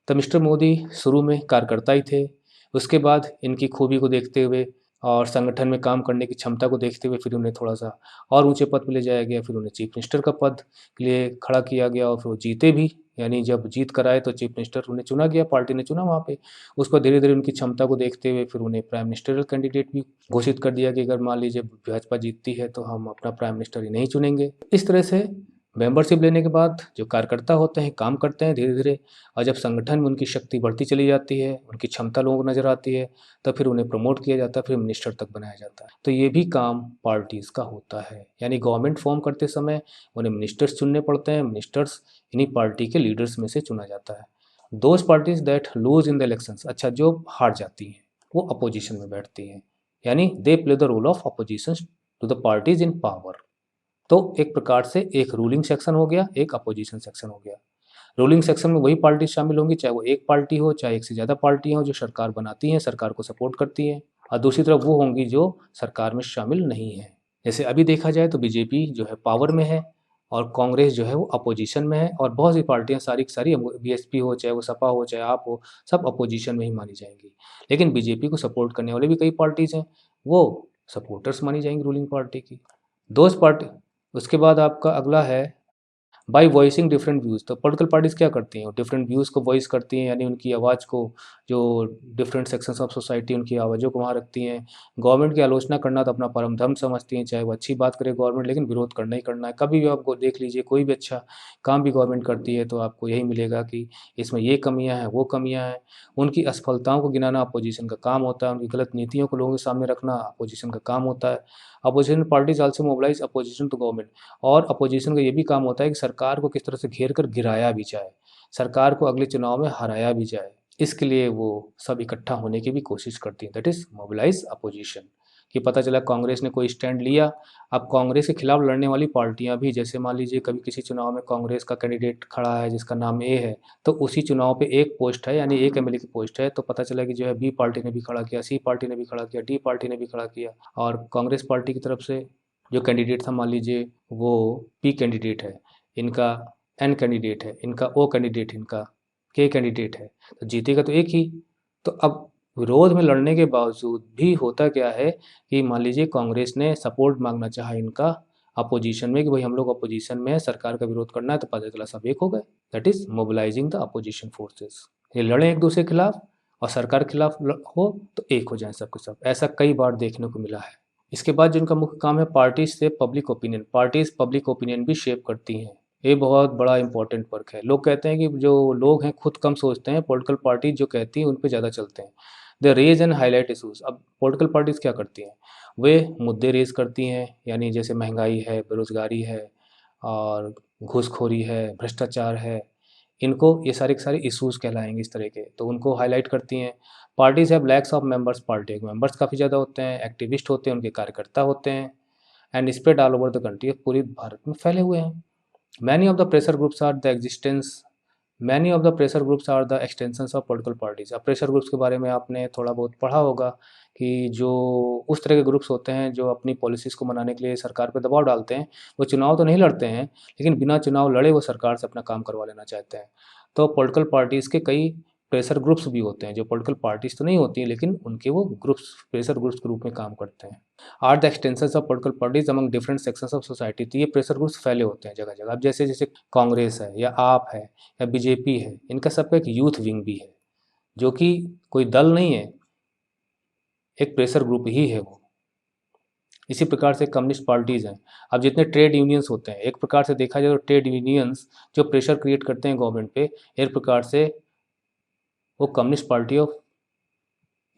तो मिस्टर मोदी शुरू में कार्यकर्ता ही थे। उसके बाद इनकी खूबी को देखते हुए और संगठन में काम करने की क्षमता को देखते हुए फिर उन्हें थोड़ा-सा और ऊँचे पद पे ले जाया गया। फिर उन्हें चीफ मिनिस्टर का पद के लिए खड़ा किया गया और फिर वो जीते भी। यानी जब जीत कर आए तो चीफ मिनिस्टर उन्हें चुना गया, पार्टी ने चुना वहाँ पे। उसके बाद धीरे-धीरे उनकी क्षमता को देखते हुए फिर उन्हें प्राइम मिनिस्टरियल कैंडिडेट भी घोषित कर दिया कि अगर मान लीजिए भाजपा जीतती है तो हम अपना प्राइम मिनिस्टर ही नहीं चुनेंगे। इस तरह से मेंबरशिप लेने के बाद जो कार्यकर्ता होते हैं, काम करते हैं धीरे-धीरे, और जब संगठन में उनकी शक्ति बढ़ती चली जाती है, उनकी क्षमता लोगों को नज़र आती है, तो फिर उन्हें प्रमोट किया जाता है, फिर मिनिस्टर तक बनाया जाता है। तो ये भी काम पार्टीज़ का होता है। यानी गवर्नमेंट फॉर्म करते समय उन्हें मिनिस्टर्स चुनने पड़ते हैं, मिनिस्टर्स इन्हीं पार्टी के लीडर्स में से चुना जाता है। Those parties that lose in the elections, अच्छा जो हार जाती हैं, वो अपोजिशन में बैठती हैं। यानी they play the role of opposition to the parties in power. तो एक प्रकार से एक रूलिंग सेक्शन हो गया, एक अपोजिशन सेक्शन हो गया। रूलिंग सेक्शन में वही पार्टी शामिल होंगी, चाहे वो एक पार्टी हो, चाहे एक से ज़्यादा पार्टियाँ हों जो सरकार बनाती हैं, सरकार को सपोर्ट करती हैं, और दूसरी तरफ वो होंगी जो सरकार में शामिल नहीं हैं। जैसे अभी देखा जाए तो बीजेपी जो है पावर में है और कांग्रेस जो है वो अपोजिशन में है, और बहुत सी पार्टियाँ सारी की सारी, बीएसपी हो, चाहे वो सपा हो, चाहे आप हो, सब अपोजिशन में ही मानी जाएंगी। लेकिन बीजेपी को सपोर्ट करने वाले भी कई पार्टीज़ हैं, वो सपोर्टर्स मानी जाएंगी रूलिंग पार्टी की। Those party. उसके बाद आपका अगला है बाई वॉइसिंग डिफरेंट व्यूज़। तो पॉलिटिकल पार्टीज़ क्या करती हैं, डिफरेंट व्यूज़ को वॉइस करती हैं, यानी उनकी आवाज़ को, जो डिफरेंट सेक्शंस ऑफ सोसाइटी उनकी आवाज़ों को वहाँ रखती हैं। गवर्नमेंट की आलोचना करना तो अपना परम धर्म समझती हैं, चाहे वो अच्छी बात करे गवर्नमेंट, लेकिन विरोध करना ही करना है। कभी भी आपको देख लीजिए, कोई भी अच्छा काम भी गवर्नमेंट करती है तो आपको यही मिलेगा कि इसमें ये कमियाँ हैं, वो कमियाँ हैं। उनकी असफलताओं को गिनाना अपोजिशन का काम होता है, उनकी गलत नीतियों को लोगों के सामने रखना अपोजिशन का काम होता है। Opposition parties also mobilise opposition to government, और अपोजिशन का ये भी काम होता है कि सरकार को किस तरह से घेर कर गिराया भी जाए, सरकार को अगले चुनाव में हराया भी जाए। इसके लिए वो सब इकट्ठा होने की भी कोशिश करती हैं, दैट इज़ मोबिलाइज़ अपोजिशन। कि पता चला कांग्रेस ने कोई स्टैंड लिया, अब कांग्रेस के खिलाफ लड़ने वाली पार्टियां भी, जैसे मान लीजिए कभी किसी चुनाव में कांग्रेस का कैंडिडेट खड़ा है जिसका नाम ए है, तो उसी चुनाव पे एक पोस्ट है, यानी एक एमएलए की पोस्ट है, तो पता चला कि जो है बी पार्टी ने भी खड़ा किया, सी पार्टी ने भी खड़ा किया, डी पार्टी ने भी खड़ा किया, और कांग्रेस पार्टी की तरफ से जो कैंडिडेट था, मान लीजिए वो पी कैंडिडेट है, इनका एन कैंडिडेट है, इनका ओ कैंडिडेट, इनका के कैंडिडेट है, तो जीतेगा तो एक ही। तो अब विरोध में लड़ने के बावजूद भी होता क्या है कि मान लीजिए कांग्रेस ने सपोर्ट मांगना चाहा इनका अपोजिशन में, कि भाई हम लोग अपोजिशन में है, सरकार का विरोध करना है, तो पता चला सब एक हो गए, that is mobilising the opposition forces. ये लड़े एक दूसरे के खिलाफ, और सरकार के खिलाफ हो तो एक हो जाए सब के सब। ऐसा कई बार देखने को मिला है। इसके बाद जिनका मुख्य काम है पार्टीज से public opinion, parties public opinion भी शेप करती हैं। ये बहुत बड़ा इंपॉर्टेंट वर्क है। लोग कहते हैं कि जो लोग हैं खुद कम सोचते हैं, पॉलिटिकल पार्टी जो कहती हैं उन पे ज़्यादा चलते हैं। They raise and highlight issues. अब पॉलिटिकल पार्टीज़ क्या करती हैं, वे मुद्दे रेज करती हैं, यानी जैसे महंगाई है, बेरोज़गारी है, और घूसखोरी है, भ्रष्टाचार है, इनको ये सारे के सारे इश्यूज़ कहलाएंगे इस तरह के, तो उनको हाईलाइट करती हैं। Parties have lakhs of members, party के मेंबर्स काफ़ी ज़्यादा होते हैं, एक्टिविस्ट होते हैं, उनके कार्यकर्ता होते हैं, and spread all over the country, पूरी भारत में फैले हुए हैं। Many of the pressure groups are the existence many of the pressure groups are the extensions of political parties. अब प्रेशर ग्रुप्स के बारे में आपने थोड़ा बहुत पढ़ा होगा कि जो उस तरह के ग्रुप्स होते हैं जो अपनी पॉलिसीज़ को मनाने के लिए सरकार पर दबाव डालते हैं, वो चुनाव तो नहीं लड़ते हैं, लेकिन बिना चुनाव लड़े वो सरकार से अपना काम करवा लेना चाहते हैं। तो पॉलिटिकल पार्टीज़ के कई प्रेशर ग्रुप्स भी होते हैं, जो पॉलिटिकल पार्टीज़ तो नहीं होती हैं, लेकिन उनके वो ग्रुप्स प्रेशर ग्रुप्स के रूप में काम करते हैं। Are the extensions of political parties among different sections of society. तो ये प्रेशर ग्रुप्स फैले होते हैं जगह जगह। अब जैसे जैसे कांग्रेस है, या आप है, या बीजेपी है, इनका सबका एक यूथ विंग भी है, जो कि कोई दल नहीं है, एक प्रेशर ग्रुप ही है वो। इसी प्रकार से कम्युनिस्ट पार्टीज़ हैं। अब जितने ट्रेड यूनियंस होते हैं, एक प्रकार से देखा जाए तो ट्रेड यूनियंस जो प्रेशर क्रिएट करते हैं गवर्नमेंट पे, एक प्रकार से वो कम्युनिस्ट पार्टी ऑफ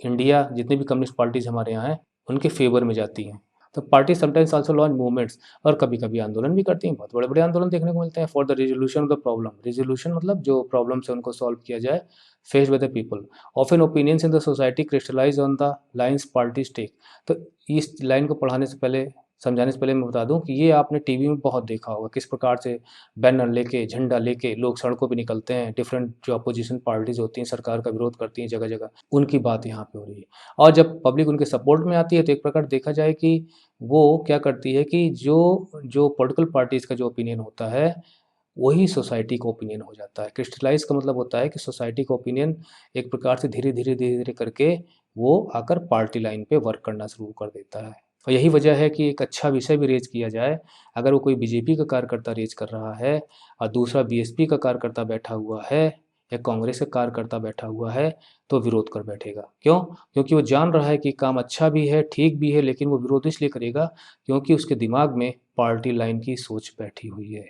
इंडिया, जितनी भी कम्युनिस्ट पार्टीज़ हमारे यहाँ हैं, उनके फेवर में जाती हैं। तो party sometimes also launch movements, और कभी-कभी आंदोलन भी करती हैं। बहुत बड़े-बड़े आंदोलन देखने को मिलते हैं for the resolution of the problem. Resolution मतलब जो प्रॉब्लम्स है उनको सॉल्व किया जाए, faced by the people. Often opinions in the society crystallise on the lines parties take. तो इस लाइन को पढ़ाने से पहले, समझाने से पहले मैं बता दूं कि ये आपने टीवी में बहुत देखा होगा, किस प्रकार से बैनर लेके, झंडा लेके लोग सड़कों पे निकलते हैं। डिफरेंट जो अपोजिशन पार्टीज़ होती हैं, सरकार का विरोध करती हैं जगह जगह, उनकी बात यहाँ पे हो रही है। और जब पब्लिक उनके सपोर्ट में आती है, तो एक प्रकार देखा जाए कि वो क्या करती है कि जो जो पॉलिटिकल पार्टीज़ का जो ओपिनियन होता है, वही सोसाइटी का ओपिनियन हो जाता है। क्रिस्टलाइज़ का मतलब होता है कि सोसाइटी का ओपिनियन एक प्रकार से धीरे-धीरे करके वो आकर पार्टी लाइन पे वर्क करना शुरू कर देता है। और यही वजह है कि एक अच्छा विषय भी रेज़ किया जाए, अगर वो कोई बीजेपी का कार्यकर्ता रेज़ कर रहा है और दूसरा बीएसपी का कार्यकर्ता बैठा हुआ है, या कांग्रेस का कार्यकर्ता बैठा हुआ है, तो विरोध कर बैठेगा। क्यों? क्योंकि वो जान रहा है कि काम अच्छा भी है, ठीक भी है, लेकिन वो विरोध इसलिए करेगा क्योंकि उसके दिमाग में पार्टी लाइन की सोच बैठी हुई है।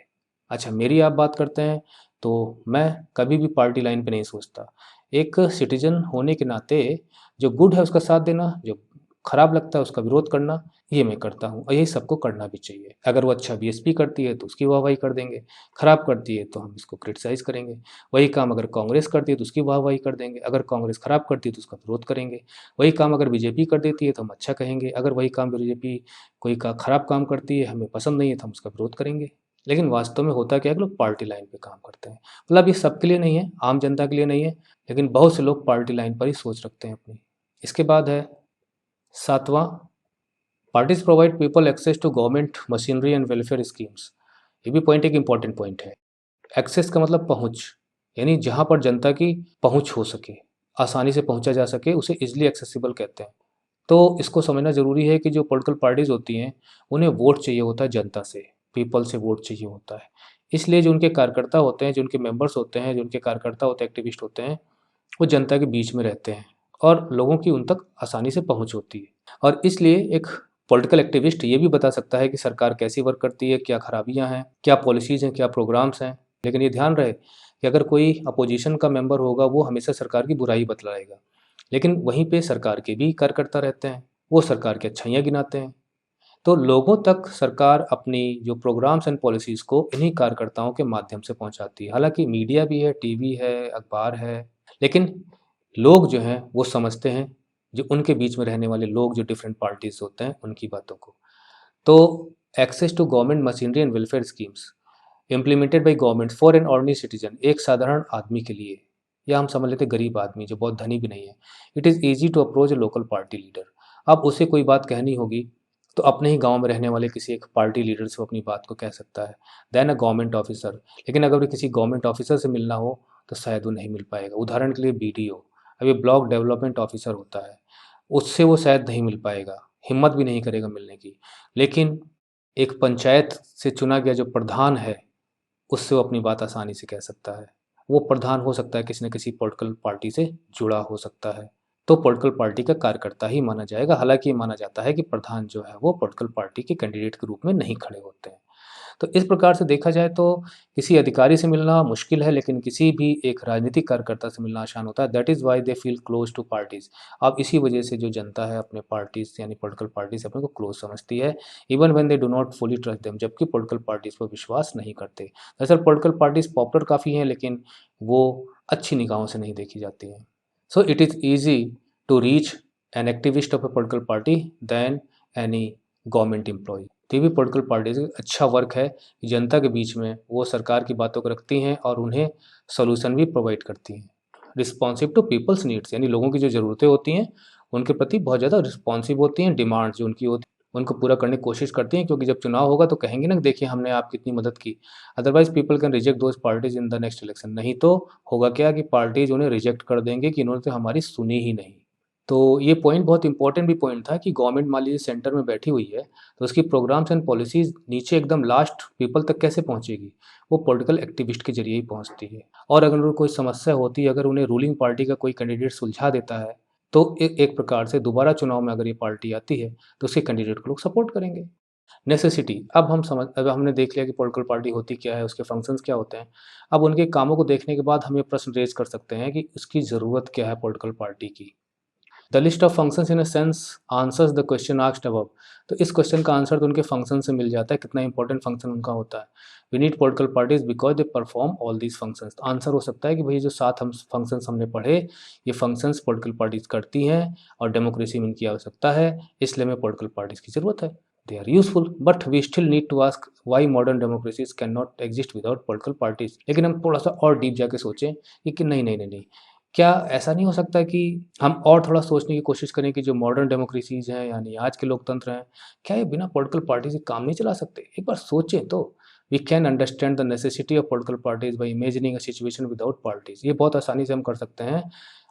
अच्छा, मेरी आप बात करते हैं, तो मैं कभी भी पार्टी लाइन पे नहीं सोचता। एक सिटीज़न होने के नाते जो गुड है उसका साथ देना, जो खराब लगता है उसका विरोध करना, ये मैं करता हूँ, और यही सबको करना भी चाहिए। अगर वो अच्छा बीएसपी करती है तो उसकी वाहवाही कर देंगे, खराब करती है तो हम इसको क्रिटिसाइज़ करेंगे। वही काम अगर कांग्रेस करती है तो उसकी वाहवाही कर देंगे, अगर कांग्रेस खराब करती है तो उसका विरोध करेंगे। वही काम अगर बीजेपी कर देती है तो हम अच्छा कहेंगे, अगर वही काम बीजेपी कोई का खराब काम करती है, हमें पसंद नहीं है, तो हम उसका विरोध करेंगे। लेकिन वास्तव में होता क्या है कि लोग पार्टी लाइन पे काम करते हैं। मतलब ये सबके लिए नहीं है, आम जनता के लिए नहीं है, लेकिन बहुत से लोग पार्टी लाइन पर ही सोच रखते हैं अपनी। इसके बाद है 7वां, parties provide people access to government machinery and welfare schemes. ये भी पॉइंट एक इंपॉर्टेंट पॉइंट है। एक्सेस का मतलब पहुंच, यानी जहां पर जनता की पहुंच हो सके, आसानी से पहुंचा जा सके, उसे इजिली एक्सेसिबल कहते हैं। तो इसको समझना ज़रूरी है कि जो पॉलिटिकल पार्टीज़ होती हैं, उन्हें वोट चाहिए होता है जनता से, पीपल से वोट चाहिए होता है। इसलिए जो उनके कार्यकर्ता होते हैं, जो उनके मेंबर्स होते हैं, जो उनके कार्यकर्ता होते हैं, एक्टिविस्ट होते हैं, वो जनता के बीच में रहते हैं और लोगों की उन तक आसानी से पहुँच होती है। और इसलिए एक पॉलिटिकल एक्टिविस्ट ये भी बता सकता है कि सरकार कैसी वर्क करती है, क्या खराबियाँ हैं, क्या पॉलिसीज़ हैं, क्या प्रोग्राम्स हैं। लेकिन ये ध्यान रहे कि अगर कोई अपोजिशन का मेंबर होगा, वो हमेशा सरकार की बुराई बतलाएगा। लेकिन वहीं पे सरकार के भी कार्यकर्ता रहते हैं, वो सरकार की अच्छाइयाँ गिनाते हैं। तो लोगों तक सरकार अपनी जो प्रोग्राम्स एंड पॉलिसीज़ को इन्हीं कार्यकर्ताओं के माध्यम से पहुँचाती है। हालाँकि मीडिया भी है, टीवी है, अखबार है, लेकिन लोग जो हैं वो समझते हैं, जो उनके बीच में रहने वाले लोग जो डिफरेंट पार्टीज़ होते हैं, उनकी बातों को। तो access to government machinery and welfare schemes implemented by government for an ordinary citizen, एक साधारण आदमी के लिए, या हम समझ लेते हैं गरीब आदमी जो बहुत धनी भी नहीं है, it is easy to approach a local party leader. अब उसे कोई बात कहनी होगी तो अपने ही गांव में रहने वाले किसी एक पार्टी लीडर से वो अपनी बात को कह सकता है, देन अ गवर्नमेंट ऑफिसर। लेकिन अगर वो किसी गवर्नमेंट ऑफिसर से मिलना हो तो शायद वो नहीं मिल पाएगा। उदाहरण के लिए बीडीओ, अब ये ब्लॉक डेवलपमेंट ऑफिसर होता है, उससे वो शायद नहीं मिल पाएगा, हिम्मत भी नहीं करेगा मिलने की। लेकिन एक पंचायत से चुना गया जो प्रधान है, उससे वो अपनी बात आसानी से कह सकता है। वो प्रधान हो सकता है किसी न किसी पॉलिटिकल पार्टी से जुड़ा हो सकता है, तो पॉलिटिकल पार्टी का कार्यकर्ता ही माना जाएगा। हालाँकि ये माना जाता है कि प्रधान जो है वो पॉलिटिकल पार्टी के कैंडिडेट के रूप में नहीं खड़े होते हैं। तो इस प्रकार से देखा जाए तो किसी अधिकारी से मिलना मुश्किल है, लेकिन किसी भी एक राजनीतिक कार्यकर्ता से मिलना आसान होता है। That is why they feel close to parties. अब इसी वजह से जो जनता है अपने पार्टीज़ यानी पॉलिटिकल पार्टी से अपने को क्लोज समझती है, even when they do not fully trust them, जबकि पॉलिटिकल पार्टीज़ पर विश्वास नहीं करते। दरअसल पॉलिटिकल पार्टीज़ पॉपुलर काफ़ी हैं, लेकिन वो अच्छी निगाहों से नहीं देखी जाती हैं। So it is easy to reach an activist of a political party than any government employee. तो ये भी पॉलिटिकल पार्टीज़ का अच्छा वर्क है कि जनता के बीच में वो सरकार की बातों को रखती हैं और उन्हें सॉल्यूशन भी प्रोवाइड करती हैं। रिस्पॉन्सिव टू पीपल्स नीड्स, यानी लोगों की जो ज़रूरतें होती हैं, उनके प्रति बहुत ज़्यादा रिस्पॉन्सिव होती हैं। डिमांड्स जो उनकी होती हैं, उनको पूरा करने की कोशिश करती हैं, क्योंकि जब चुनाव होगा तो कहेंगे ना कि देखिए हमने आपकी इतनी मदद की। Otherwise people can reject those parties in the next election. नहीं तो होगा क्या कि पार्टीज़ उन्हें रिजेक्ट कर देंगे कि इन्होंने तो हमारी सुनी ही नहीं। तो ये पॉइंट बहुत इंपॉर्टेंट भी पॉइंट था कि गवर्नमेंट मान लीजिए सेंटर में बैठी हुई है, तो उसकी प्रोग्राम्स एंड पॉलिसीज़ नीचे एकदम लास्ट पीपल तक कैसे पहुँचेगी? वो पॉलिटिकल एक्टिविस्ट के ज़रिए ही पहुँचती है। और अगर उनको कोई समस्या होती है, अगर उन्हें रूलिंग पार्टी का कोई कैंडिडेट सुलझा देता है, तो एक प्रकार से दोबारा चुनाव में अगर ये पार्टी आती है, तो उसके कैंडिडेट को लोग सपोर्ट करेंगे। नेसेसिटी, अब हमने देख लिया कि पॉलिटिकल पार्टी होती क्या है, उसके फंक्शंस क्या होते हैं। अब उनके कामों को देखने के बाद हम ये प्रश्न रेज़ कर सकते हैं कि उसकी ज़रूरत क्या है पॉलिटिकल पार्टी की? The list of functions in a sense answers the question asked above. तो इस क्वेश्चन का आंसर तो उनके फंक्शन से मिल जाता है, कितना इंपॉर्टेंट फंक्शन उनका होता है। We need political parties because they perform all these functions. तो आंसर हो सकता है कि भाई जो 7 हम फंक्शंस हमने पढ़े, ये फंक्शंस पॉलिटिकल पार्टीज करती हैं और डेमोक्रेसी में इनकी आवश्यकता है, इसलिए हमें पॉलिटिकल पार्टीज की ज़रूरत है। They are useful, but we still need to ask why modern democracies can not exist without political parties. लेकिन हम थोड़ा सा और डीप जाके सोचें कि नहीं नहीं नहीं नहीं, क्या ऐसा नहीं हो सकता कि हम और थोड़ा सोचने की कोशिश करें कि जो मॉडर्न डेमोक्रेसीज़ हैं, यानी आज के लोकतंत्र हैं, क्या ये बिना पॉलिटिकल पार्टी से काम नहीं चला सकते? एक बार सोचें तो। We can understand the necessity of political parties by imagining a situation without parties. ये बहुत आसानी से हम कर सकते हैं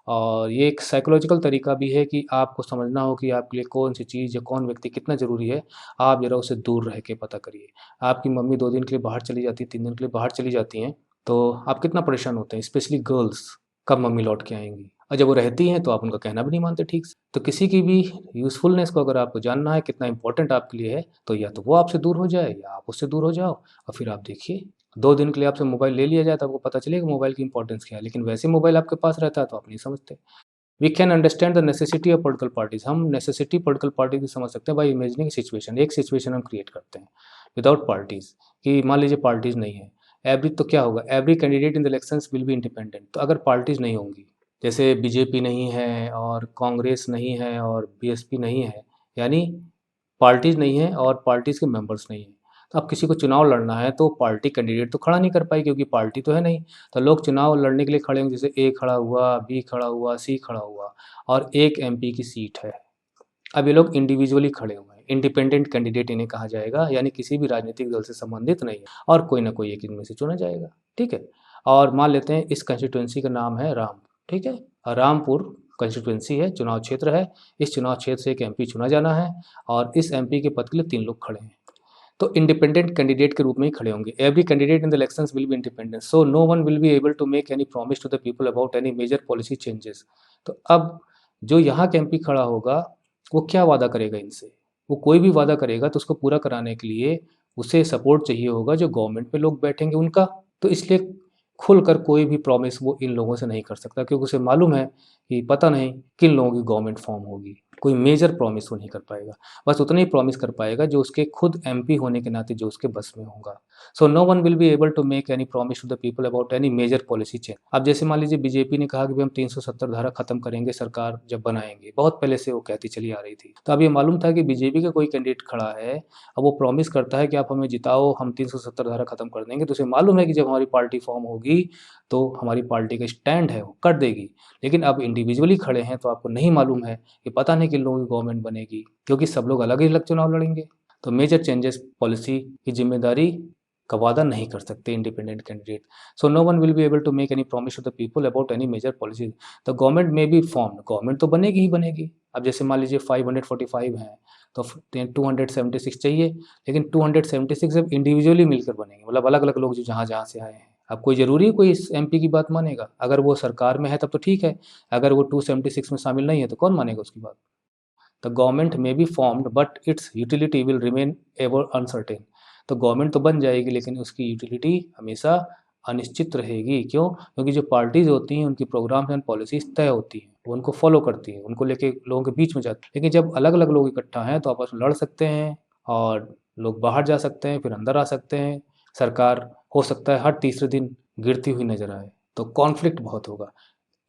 और ये एक साइकोलॉजिकल तरीका भी है कि आपको समझना हो कि आपके लिए कौन-सी चीज़ या कौन व्यक्ति कितना ज़रूरी है, आप ज़रा उससे दूर रह के पता करिए। आपकी मम्मी 2 दिन के लिए बाहर चली जाती हैं, 3 दिन के लिए बाहर चली जाती हैं, तो आप कितना परेशान होते हैं, स्पेशली गर्ल्स। कब मम्मी लौट के आएँगी? और जब वो रहती हैं तो आप उनका कहना भी नहीं मानते ठीक से। तो किसी की भी यूज़फुलनेस को अगर आपको जानना है, कितना इम्पोर्टेंट आपके लिए है, तो या तो वो आपसे दूर हो जाए या आप उससे दूर हो जाओ और फिर आप देखिए 2 दिन के लिए आपसे मोबाइल ले लिया जाए तो आपको पता चलेगा मोबाइल की इम्पोर्टेंस क्या है। लेकिन वैसे मोबाइल आपके पास रहता है तो आप नहीं समझते। We can understand the necessity of political parties. हम नेसेसिटी पॉलिटिकल पार्टी की समझ सकते हैं बाय इमेजिनिंग सिचुएशन। एक सिचुएशन हम क्रिएट करते हैं विदाउट पार्टीज़, कि मान लीजिए पार्टीज़ नहीं है। एवरी तो क्या होगा, every candidate in the elections will be independent. तो अगर पार्टीज़ नहीं होंगी, जैसे बीजेपी नहीं है और कांग्रेस नहीं है और बीएसपी नहीं है, यानी पार्टीज़ नहीं है और पार्टीज़ के मेंबर्स नहीं हैं। तो अब किसी को चुनाव लड़ना है तो पार्टी कैंडिडेट तो खड़ा नहीं कर पाई, क्योंकि पार्टी तो है नहीं। तो लोग चुनाव लड़ने के लिए खड़े होंगे, जैसे ए खड़ा हुआ, बी खड़ा हुआ, सी खड़ा हुआ और एक एमपी की सीट है। अब ये लोग इंडिविजुअली खड़े हुए हैं, इंडिपेंडेंट कैंडिडेट इन्हें कहा जाएगा, यानी किसी भी राजनीतिक दल से संबंधित नहीं है और कोई ना कोई एक इनमें से चुना जाएगा, ठीक है? और मान लेते हैं इस कंस्टिट्यूएंसी का नाम है राम, ठीक है? रामपुर कंस्टिट्यूएंसी है, चुनाव क्षेत्र है। इस चुनाव क्षेत्र से एक एमपी चुना जाना है और इस एमपी के पद के लिए 3 लोग खड़े हैं। तो इंडिपेंडेंट कैंडिडेट के रूप में ही खड़े होंगे। Every candidate in the elections will be independent, so no one will be able to make any promise to the people about any major policy changes. तो अब जो यहाँ के एमपी खड़ा होगा वो क्या वादा करेगा इनसे? वो कोई भी वादा करेगा तो उसको पूरा कराने के लिए उसे सपोर्ट चाहिए होगा जो गवर्नमेंट में लोग बैठेंगे उनका। तो इसलिए खुलकर कोई भी प्रॉमिस वो इन लोगों से नहीं कर सकता, क्योंकि उसे मालूम है कि पता नहीं किन लोगों की गवर्नमेंट फॉर्म होगी। कोई मेजर प्रॉमिस वो नहीं कर पाएगा। बस उतना ही प्रॉमिस कर पाएगा जो उसके खुद एमपी होने के नाते जो उसके बस में होगा। So no one will be able to make any promise to the people about any major policy change. अब जैसे मान लीजिए बीजेपी ने कहा कि हम 370 धारा खत्म करेंगे सरकार जब बनाएंगे, बहुत पहले से वो कहती चली आ रही थी। तो अब ये मालूम था कि बीजेपी का कोई कैंडिडेट खड़ा है, अब वो प्रॉमिस करता है कि आप हमें जिताओ, हम 370 धारा खत्म कर देंगे। तो उसे मालूम है कि जब हमारी पार्टी फॉर्म होगी तो हमारी पार्टी का स्टैंड है वो कर देगी। लेकिन अब इंडिविजुअली खड़े हैं तो आपको नहीं मालूम है कि पता नहीं किन लोगों की गवर्नमेंट बनेगी, क्योंकि सब लोग अलग ही अलग चुनाव लड़ेंगे। तो मेजर चेंजेस पॉलिसी की जिम्मेदारी का वादा नहीं कर सकते independent candidate. So no one will be able to make any promise to the people about any major policy. The government may be form, government तो बनेगी ही बनेगी। अब जैसे मान लीजिए 545 हैं तो 276 चाहिए, लेकिन 276 अब इंडिविजुअली मिलकर बनेंगे, मतलब अलग अलग लोग जो जहाँ जहाँ से आए हैं। अब कोई ज़रूरी है कोई इस एमपी की बात मानेगा? अगर वो सरकार में है तब तो ठीक है, अगर वो 276 में शामिल नहीं है तो कौन मानेगा उसकी बात? The government may be formed but it's utility will remain ever uncertain. तो गवर्नमेंट तो बन जाएगी लेकिन उसकी यूटिलिटी हमेशा अनिश्चित रहेगी। क्यों? क्योंकि जो पार्टीज होती हैं उनकी प्रोग्राम्स एंड पॉलिसीज तय होती हैं, वो उनको फॉलो करती हैं, उनको लेके लोगों के बीच में जाती है। लेकिन जब अलग अलग लोग इकट्ठा हैं तो आपस में लड़ सकते हैं और लोग बाहर जा सकते हैं, फिर अंदर आ सकते हैं। सरकार हो सकता है हर तीसरे दिन गिरती हुई नजर आए, तो कॉन्फ्लिक्ट बहुत होगा।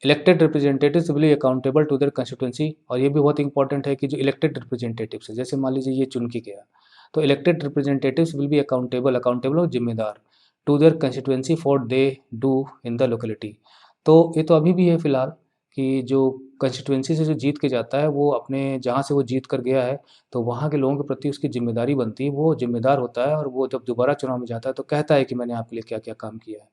Elected representatives will be accountable to their constituency. और ये भी बहुत इंपॉर्टेंट है कि जो इलेक्टेड रिप्रेजेंटेटिव्स है, जैसे मान लीजिए ये चुन के गया, तो elected representatives will be accountable, accountable और जिम्मेदार to their constituency for they do in the locality. तो ये तो अभी भी है फिलहाल कि जो कंस्टिट्यूंसी से जो जीत के जाता है वो अपने जहाँ से वो जीत कर गया है तो वहाँ के लोगों के प्रति उसकी जिम्मेदारी बनती है, वो जिम्मेदार होता है और वो जब दोबारा चुनाव में जाता है तो कहता है कि मैंने आपके लिए क्या क्या काम किया है।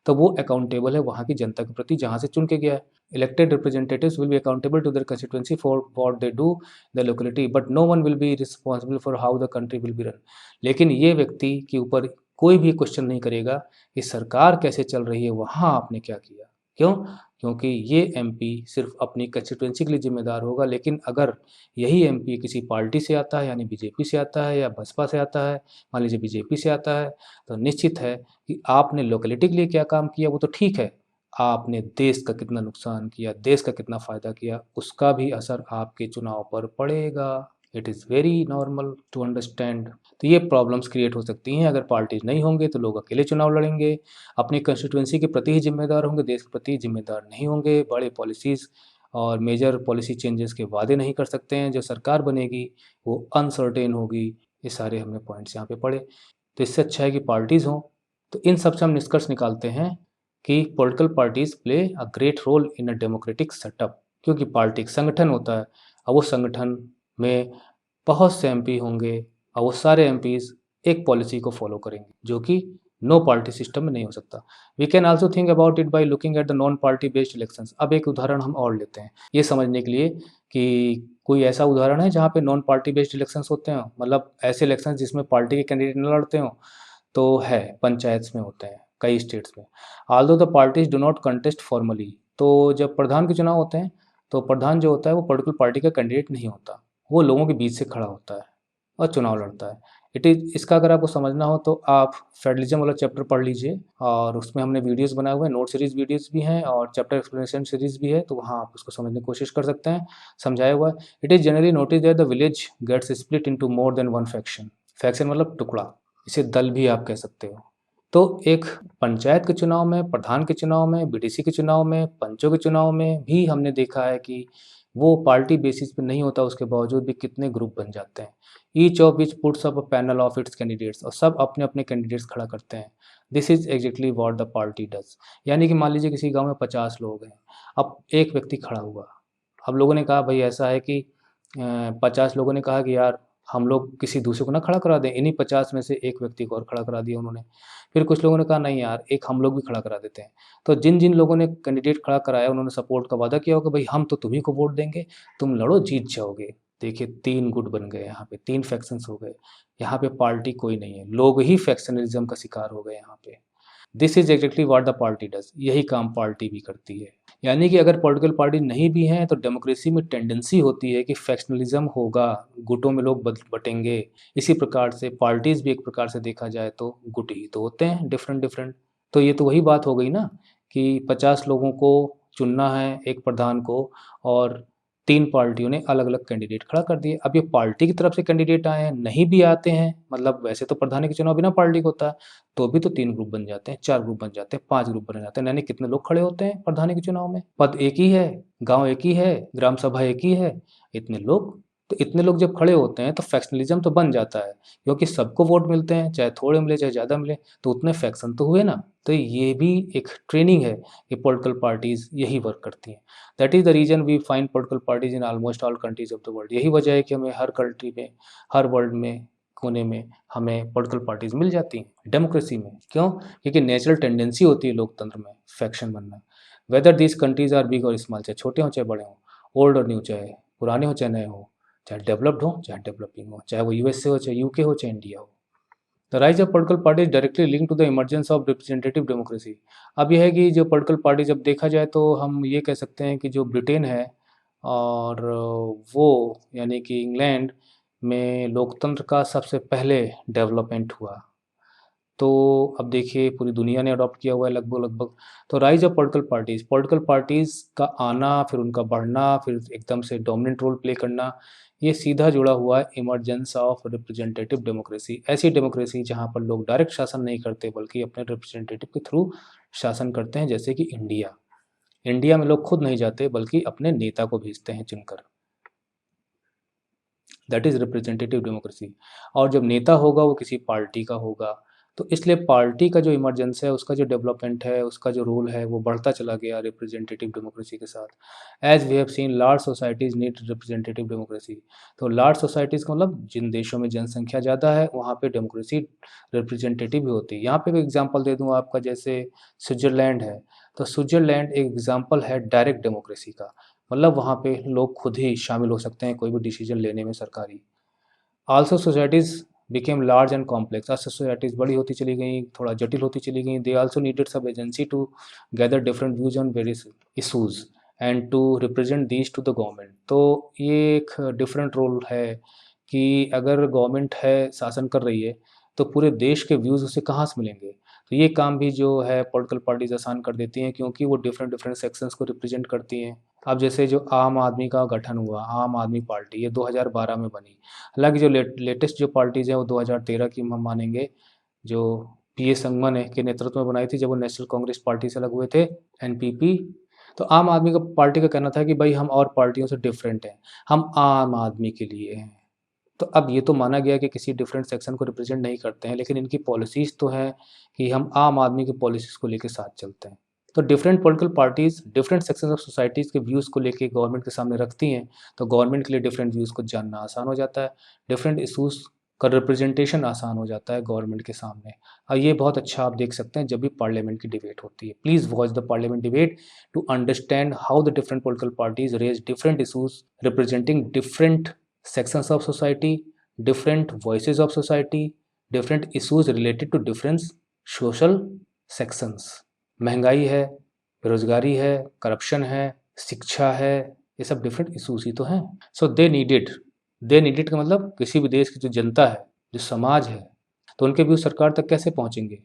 तो वो अकाउंटेबल है वहाँ की जनता के प्रति जहाँ से चुन के गया है। Elected representatives will be accountable to their constituency for what they do the locality, but no one will be responsible for how the country will be run. लेकिन ये व्यक्ति के ऊपर कोई भी क्वेश्चन नहीं करेगा कि सरकार कैसे चल रही है, वहाँ आपने क्या किया। क्यों? क्योंकि ये एमपी सिर्फ अपनी कंस्टिट्यूंसी के लिए जिम्मेदार होगा। लेकिन अगर यही एमपी किसी पार्टी से आता है, यानी बीजेपी से आता है या बसपा से आता है, मान लीजिए बीजेपी से आता है, तो निश्चित है कि आपने लोकेलिटी के लिए क्या काम किया वो तो ठीक है, आपने देश का कितना नुकसान किया, देश का कितना फ़ायदा किया, उसका भी असर आपके चुनाव पर पड़ेगा। It is very normal to understand. तो ये प्रॉब्लम्स क्रिएट हो सकती हैं। अगर पार्टीज नहीं होंगे तो लोग अकेले चुनाव लड़ेंगे, अपनी कंस्टिट्यूंसी के प्रति ही जिम्मेदार होंगे, देश के प्रति जिम्मेदार नहीं होंगे, बड़े पॉलिसीज़ और मेजर पॉलिसी चेंजेस के वादे नहीं कर सकते हैं, जो सरकार बनेगी वो अनसर्टेन होगी। ये सारे हमने पॉइंट्स यहाँ पे पढ़े। तो इससे अच्छा है कि पार्टीज़ हों। तो इन सब से हम निष्कर्ष निकालते हैं कि political parties play a great role in a democratic setup, क्योंकि पार्टी एक संगठन होता है और वो संगठन में बहुत से एमपी होंगे और वो सारे एमपीज एक पॉलिसी को फॉलो करेंगे जो कि नो पार्टी सिस्टम में नहीं हो सकता। We can also think about it by looking at the non party based elections. अब एक उदाहरण हम और लेते हैं ये समझने के लिए कि कोई ऐसा उदाहरण है जहाँ पे नॉन पार्टी बेस्ड इलेक्शंस होते हैं, मतलब ऐसे इलेक्शंस जिसमें पार्टी के कैंडिडेट न लड़ते हों। तो है, पंचायत में होते हैं कई स्टेट्स में। Aldous the parties do not contest formally. तो जब प्रधान के चुनाव होते हैं तो प्रधान जो होता है वो पॉलिटिकल पार्टी का कैंडिडेट नहीं होता, वो लोगों के बीच से खड़ा होता है और चुनाव लड़ता है। इट इज़ इसका अगर आपको समझना हो तो आप फेडरलिज्म वाला चैप्टर पढ़ लीजिए, और उसमें हमने वीडियोस बनाए हुए हैं, नोट सीरीज वीडियोस भी हैं और चैप्टर एक्सप्लेनेशन सीरीज भी है, तो वहाँ आप उसको समझने की कोशिश कर सकते हैं, समझाया हुआ है। It is generally notice that the village gets split into more than one faction. Faction मतलब टुकड़ा, इसे दल भी आप कह सकते हो। तो एक पंचायत के चुनाव में, प्रधान के चुनाव में, बीडीसी के चुनाव में, पंचों के चुनाव में भी हमने देखा है कि वो पार्टी बेसिस पे नहीं होता, उसके बावजूद भी कितने ग्रुप बन जाते हैं। Each of which puts up a panel of its candidates, और सब अपने अपने कैंडिडेट्स खड़ा करते हैं। This is exactly what the party does. यानी कि मान लीजिए किसी गांव में 50 लोग हैं, अब एक व्यक्ति खड़ा हुआ, अब लोगों ने कहा भाई ऐसा है कि 50 लोगों ने कहा कि यार हम लोग किसी दूसरे को ना खड़ा करा दें, इन्हीं 50 में से एक व्यक्ति को और खड़ा करा दिया उन्होंने। फिर कुछ लोगों ने कहा नहीं यार, एक हम लोग भी खड़ा करा देते हैं। तो जिन जिन लोगों ने कैंडिडेट खड़ा कराया उन्होंने सपोर्ट का वादा किया होगा, भाई हम तो तुम्ही को वोट देंगे, तुम लड़ो जीत जाओगे। देखिए 3 गुट बन गए यहाँ पे, 3 फैक्शंस हो गए। यहाँ पे पार्टी कोई नहीं है, लोग ही फैक्शनलिज़्म का शिकार हो गए यहाँ पे। This is exactly what the party does, यही काम पार्टी भी करती है। यानी कि अगर पॉलिटिकल पार्टी नहीं भी हैं तो डेमोक्रेसी में टेंडेंसी होती है कि फैक्शनलिज़्म होगा, गुटों में लोग बटेंगे। इसी प्रकार से पार्टीज़ भी एक प्रकार से देखा जाए तो गुट ही तो होते हैं डिफरेंट-डिफरेंट। तो ये तो वही बात हो गई ना कि 50 लोगों को चुनना है एक प्रधान को और 3 पार्टियों ने अलग-अलग कैंडिडेट खड़ा कर दिए। अब ये पार्टी की तरफ से कैंडिडेट आए हैं, नहीं भी आते हैं, मतलब वैसे तो प्रधान का चुनाव बिना पार्टी का होता है, तो भी तो 3 ग्रुप बन जाते हैं, 4 ग्रुप बन जाते हैं, 5 ग्रुप बन जाते हैं। यानी कितने लोग खड़े होते हैं प्रधानी के चुनाव में? पद एक ही है, गाँव एक ही है, ग्राम सभा एक ही है, इतने लोग। तो इतने लोग जब खड़े होते हैं तो फैक्शनलिज़्म तो बन जाता है, क्योंकि सबको वोट मिलते हैं, चाहे थोड़े मिले, चाहे ज़्यादा मिले, तो उतने फैक्शन तो हुए ना। तो ये भी एक ट्रेनिंग है कि पॉलिटिकल पार्टीज़ यही वर्क करती हैं। That is the reason we find political parties in almost all countries of the world. यही वजह है कि हमें हर कंट्री में, हर वर्ल्ड में, कोने में हमें पॉलिटिकल पार्टीज़ मिल जाती हैं डेमोक्रेसी में। क्यों? क्योंकि नेचुरल टेंडेंसी होती है लोकतंत्र में फैक्शन बनना। Whether these countries are big और स्मॉल, चाहे छोटे हों चाहे बड़े हों, ओल्ड और न्यू, चाहे पुराने हों चाहे नए हों, चाहे डेवलप्ड हों चाहे डेवलपिंग हों, चाहे वो यूएसए हो, चाहे यूके हो, चाहे इंडिया हो। The rise of political party is directly link to the emergence of representative democracy. अब यह है कि जो पॉलिटिकल पार्टी जब देखा जाए तो हम ये कह सकते हैं कि जो ब्रिटेन है और वो यानी कि इंग्लैंड में लोकतंत्र का सबसे पहले डेवलपमेंट हुआ। तो अब देखिए पूरी दुनिया ने अडॉप्ट किया हुआ है लगभग-लगभग। तो राइज़ ऑफ पॉलिटिकल पार्टीज़ का आना, फिर उनका बढ़ना, फिर एकदम से डोमिनेंट रोल प्ले करना, ये सीधा जुड़ा हुआ है इमर्जेंस ऑफ रिप्रेजेंटेटिव डेमोक्रेसी। ऐसी डेमोक्रेसी जहाँ पर लोग डायरेक्ट शासन नहीं करते बल्कि अपने रिप्रेजेंटेटिव के थ्रू शासन करते हैं, जैसे कि इंडिया। इंडिया में लोग खुद नहीं जाते बल्कि अपने नेता को भेजते हैं चुनकर। That is representative democracy. और जब नेता होगा वो किसी पार्टी का होगा, तो इसलिए पार्टी का जो इमरजेंस है, उसका जो डेवलपमेंट है, उसका जो रोल है, वो बढ़ता चला गया रिप्रेजेंटेटिव डेमोक्रेसी के साथ। As we have seen large societies need representative democracy. तो लार्ज सोसाइटीज़ का मतलब जिन देशों में जनसंख्या ज़्यादा है, वहाँ पे डेमोक्रेसी रिप्रेजेंटेटिव भी होती है। यहाँ पे भी एग्ज़ाम्पल दे दूँ आपका, जैसे स्विट्ज़रलैंड है, तो स्विट्ज़रलैंड एक एग्ज़ाम्पल है डायरेक्ट डेमोक्रेसी का। मतलब वहाँ पे लोग खुद ही शामिल हो सकते हैं कोई भी डिसीजन लेने में सरकारी। Also societies became large and complex. आज सोसाइटीज़ बड़ी होती चली गईं, थोड़ा जटिल होती चली गईं। They also needed some agency to gather different views on various issues and to represent these to the government. तो ये एक डिफरेंट रोल है कि अगर गवर्नमेंट है, शासन कर रही है, तो पूरे देश के व्यूज़ उसे कहाँ से मिलेंगे? तो ये काम भी जो है पॉलिटिकल पार्टीज़ आसान कर देती हैं, क्योंकि वो डिफरेंट सेक्शंस को रिप्रेजेंट करती हैं। अब जैसे जो आम आदमी का गठन हुआ, आम आदमी पार्टी, ये 2012 में बनी। हालाँकि जो लेटेस्ट जो पार्टीज़ हैं वो 2013 की हम मानेंगे, जो पीए संगमा ने के नेतृत्व में बनाई थी जब वो नेशनल कांग्रेस पार्टी से अलग हुए थे, एनपीपी। तो आम आदमी का पार्टी का कहना था कि भाई हम और पार्टियों से डिफरेंट हैं, हम आम आदमी के लिए हैं। तो अब ये तो माना गया कि किसी डिफरेंट सेक्शन को रिप्रेजेंट नहीं करते हैं, लेकिन इनकी पॉलिसीज़ तो हैं कि हम आम आदमी की पॉलिसीज़ को लेके साथ चलते हैं। तो different political parties different sections of societies के व्यूज़ को लेके गवर्नमेंट के सामने रखती हैं, तो गवर्नमेंट के लिए डिफरेंट व्यूज़ को जानना आसान हो जाता है, डिफरेंट इश्यूज़ का रिप्रेजेंटेशन आसान हो जाता है गवर्नमेंट के सामने। ये बहुत अच्छा आप देख सकते हैं जब भी पार्लियामेंट की डिबेट होती है। Please watch the parliament debate to understand how the different political parties raise different issues representing different sections of society, different voices of society, different issues related to different social sections। महंगाई है, बेरोजगारी है, corruption है, शिक्षा है, ये सब different issues ही तो हैं। सो दे नीडेड का मतलब किसी भी देश की जो जनता है, जो समाज है, तो उनके व्यू सरकार तक कैसे पहुंचेंगे?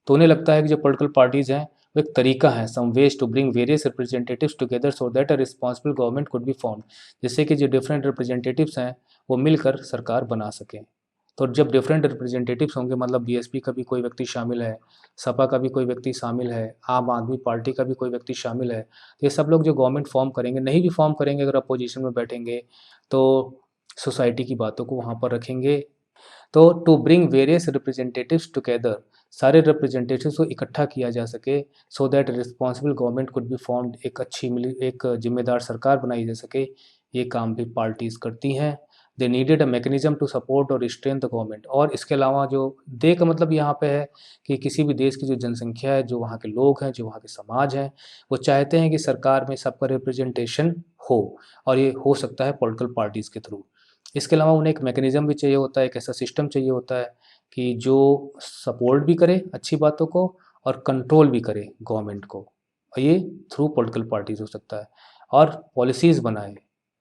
तो उन्हें लगता है कि जो पॉलिटिकल पार्टीज़ हैं वो एक तरीका है, some ways to bring various representatives together so that a responsible government could be formed. जिससे कि जो डिफरेंट रिप्रेजेंटेटिव्स हैं वो मिलकर सरकार बना सकें। तो जब डिफरेंट रिप्रेजेंटेटिव्स होंगे, मतलब बीएसपी का भी कोई व्यक्ति शामिल है, सपा का भी कोई व्यक्ति शामिल है, आम आदमी पार्टी का भी कोई व्यक्ति शामिल है, तो ये सब लोग जो गवर्नमेंट फॉर्म करेंगे, नहीं भी फॉर्म करेंगे, अगर अपोजिशन में बैठेंगे तो सोसाइटी की बातों को वहाँ पर रखेंगे। तो to bring various representatives together, सारे रिप्रेजेंटेटिव्स को इकट्ठा किया जा सके, so that responsible government could be formed, एक अच्छी मिली एक जिम्मेदार सरकार बनाई जा सके। ये काम भी पार्टीज करती हैं। They needed a mechanism to support और रिस्ट्रेन द गवर्नमेंट। और इसके अलावा जो दे का मतलब यहाँ पे है कि किसी भी देश की जो जनसंख्या है, जो वहाँ के लोग हैं, जो वहाँ के समाज हैं, वो चाहते हैं कि सरकार में सबका रिप्रेजेंटेशन हो, और ये हो सकता है पॉलिटिकल पार्टीज़ के थ्रू। इसके अलावा उन्हें एक मैकेनिज़्म भी चाहिए होता है, एक ऐसा सिस्टम चाहिए होता है कि जो सपोर्ट भी करे अच्छी बातों को और कंट्रोल भी करे गवर्नमेंट को, और ये थ्रू पॉलिटिकल पार्टीज़ हो सकता है। और पॉलिसीज़ बनाए,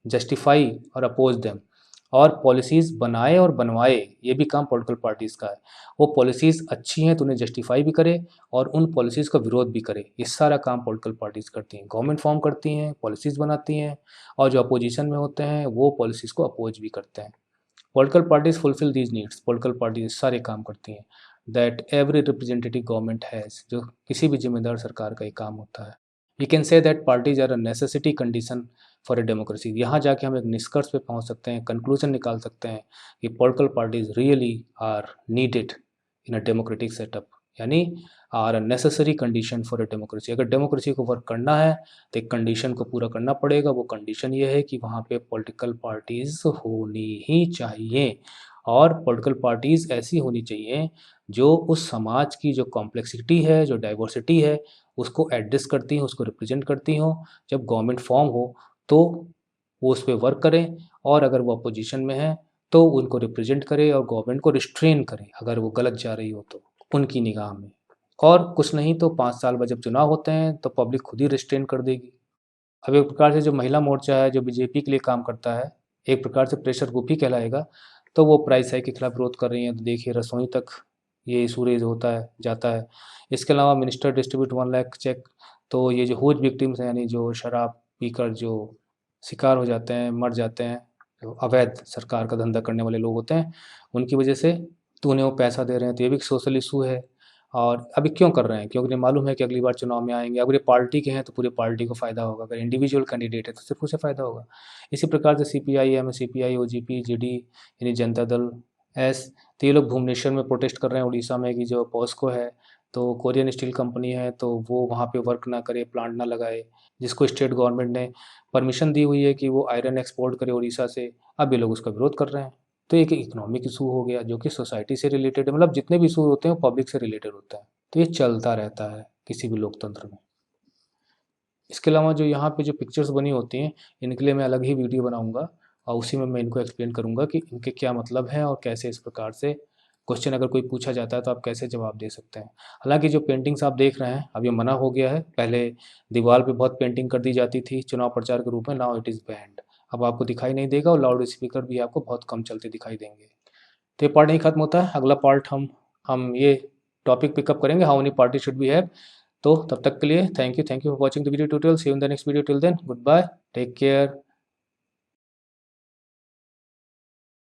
जस्टिफाई और अपोज देम। और पॉलिसीज़ बनाए और बनवाए, ये भी काम पॉलिटिकल पार्टीज़ का है। वो पॉलिसीज़ अच्छी हैं तो उन्हें जस्टिफाई भी करे और उन पॉलिसीज़ का विरोध भी करे। ये सारा काम पॉलिटिकल पार्टीज़ करती हैं। गवर्नमेंट फॉर्म करती हैं, पॉलिसीज़ बनाती हैं, और जो अपोजिशन में होते हैं वो पॉलिसीज़ को अपोज भी करते हैं। Political parties fulfil these needs. Political parties सारे काम करती हैं that every representative government has, जो किसी भी जिम्मेदार सरकार का एक काम होता है। We can say that parties are a necessity condition for a democracy. यहाँ जाके हम एक निष्कर्ष पे पहुँच सकते हैं, कंक्लूजन निकाल सकते हैं कि political parties really are needed in a democratic setup, यानी are a necessary condition for a democracy. अगर डेमोक्रेसी को वर्क करना है तो एक कंडीशन को पूरा करना पड़ेगा। वो कंडीशन ये है कि वहाँ पे पॉलिटिकल पार्टीज़ होनी ही चाहिए, और पॉलिटिकल पार्टीज़ ऐसी होनी चाहिए जो उस समाज की जो कॉम्प्लेक्सिटी है, जो डाइवर्सिटी है, उसको एड्रेस करती हों, उसको रिप्रेजेंट करती हों। जब गवर्नमेंट फॉर्म हो तो वो उस पे वर्क करें, और अगर वो अपोजिशन में है तो उनको रिप्रेजेंट करे और गवर्नमेंट को रिस्ट्रेन करे अगर वो गलत जा रही हो तो, उनकी निगाह में। और कुछ नहीं तो 5 साल बाद जब चुनाव होते हैं तो पब्लिक खुद ही रिस्ट्रेन कर देगी। अब एक प्रकार से जो महिला मोर्चा है, जो बीजेपी के लिए काम करता है, एक प्रकार से प्रेशर ग्रुप ही कहलाएगा, तो वो प्राइस हाइक के खिलाफ विरोध कर रही हैं। तो देखिए रसोई तक ये इशू रेज़ होता है, जाता है। इसके अलावा मिनिस्टर डिस्ट्रीब्यूट 1 लाख चेक, तो ये जो हुज विक्टिम्स हैं, यानी जो शराब पीकर जो शिकार हो जाते हैं, मर जाते हैं, जो अवैध सरकार का धंधा करने वाले लोग होते हैं, उनकी वजह से, तो उन्हें वो पैसा दे रहे हैं, तो ये भी एक सोशल इशू है। और अभी क्यों कर रहे हैं? क्योंकि उन्हें मालूम है कि अगली बार चुनाव में आएँगे। अगर ये पार्टी के हैं तो पूरी पार्टी को फ़ायदा होगा, अगर इंडिविजुअल कैंडिडेट है तो सिर्फ़ उसे फ़ायदा होगा। इसी प्रकार से सीपीआई-एम, सीपीआई, ओजीपी, जेडी यानी जनता दल एस, तो ये लोग भुवनेश्वर में प्रोटेस्ट कर रहे हैं उड़ीसा में कि जो पॉस्को है, तो कोरियन स्टील कंपनी है, तो वो वहाँ पे वर्क ना करे, प्लांट ना लगाए, जिसको स्टेट गवर्नमेंट ने परमिशन दी हुई है कि वो आयरन एक्सपोर्ट करे उड़ीसा से। अब ये लोग उसका विरोध कर रहे हैं। तो एक इकोनॉमिक इशू हो गया जो कि सोसाइटी से रिलेटेड है, मतलब जितने भी इशू होते हैं वो पब्लिक से रिलेटेड होते हैं। तो ये चलता रहता है किसी भी लोकतंत्र में। इसके अलावा जो यहाँ पे जो पिक्चर्स बनी होती हैं, इनके लिए मैं अलग ही वीडियो बनाऊँगा, और उसी में मैं इनको एक्सप्लेन करूँगा कि इनके क्या मतलब हैं और कैसे इस प्रकार से क्वेश्चन अगर कोई पूछा जाता है तो आप कैसे जवाब दे सकते हैं। हालाँकि जो पेंटिंग्स आप देख रहे हैं, अब ये मना हो गया है। पहले दीवार पे बहुत पेंटिंग कर दी जाती थी चुनाव प्रचार के रूप में, नाउ इट इज़ बैन्ड। अब आपको दिखाई नहीं देगा, और लाउड स्पीकर भी आपको बहुत कम चलते दिखाई देंगे। तो ये पार्ट नहीं खत्म होता है, अगला पार्ट हम ये टॉपिक पिकअप करेंगे, how many party should we have. तो तब तक के लिए thank you for watching the video tutorial. See you in the next video. Till then goodbye, take care.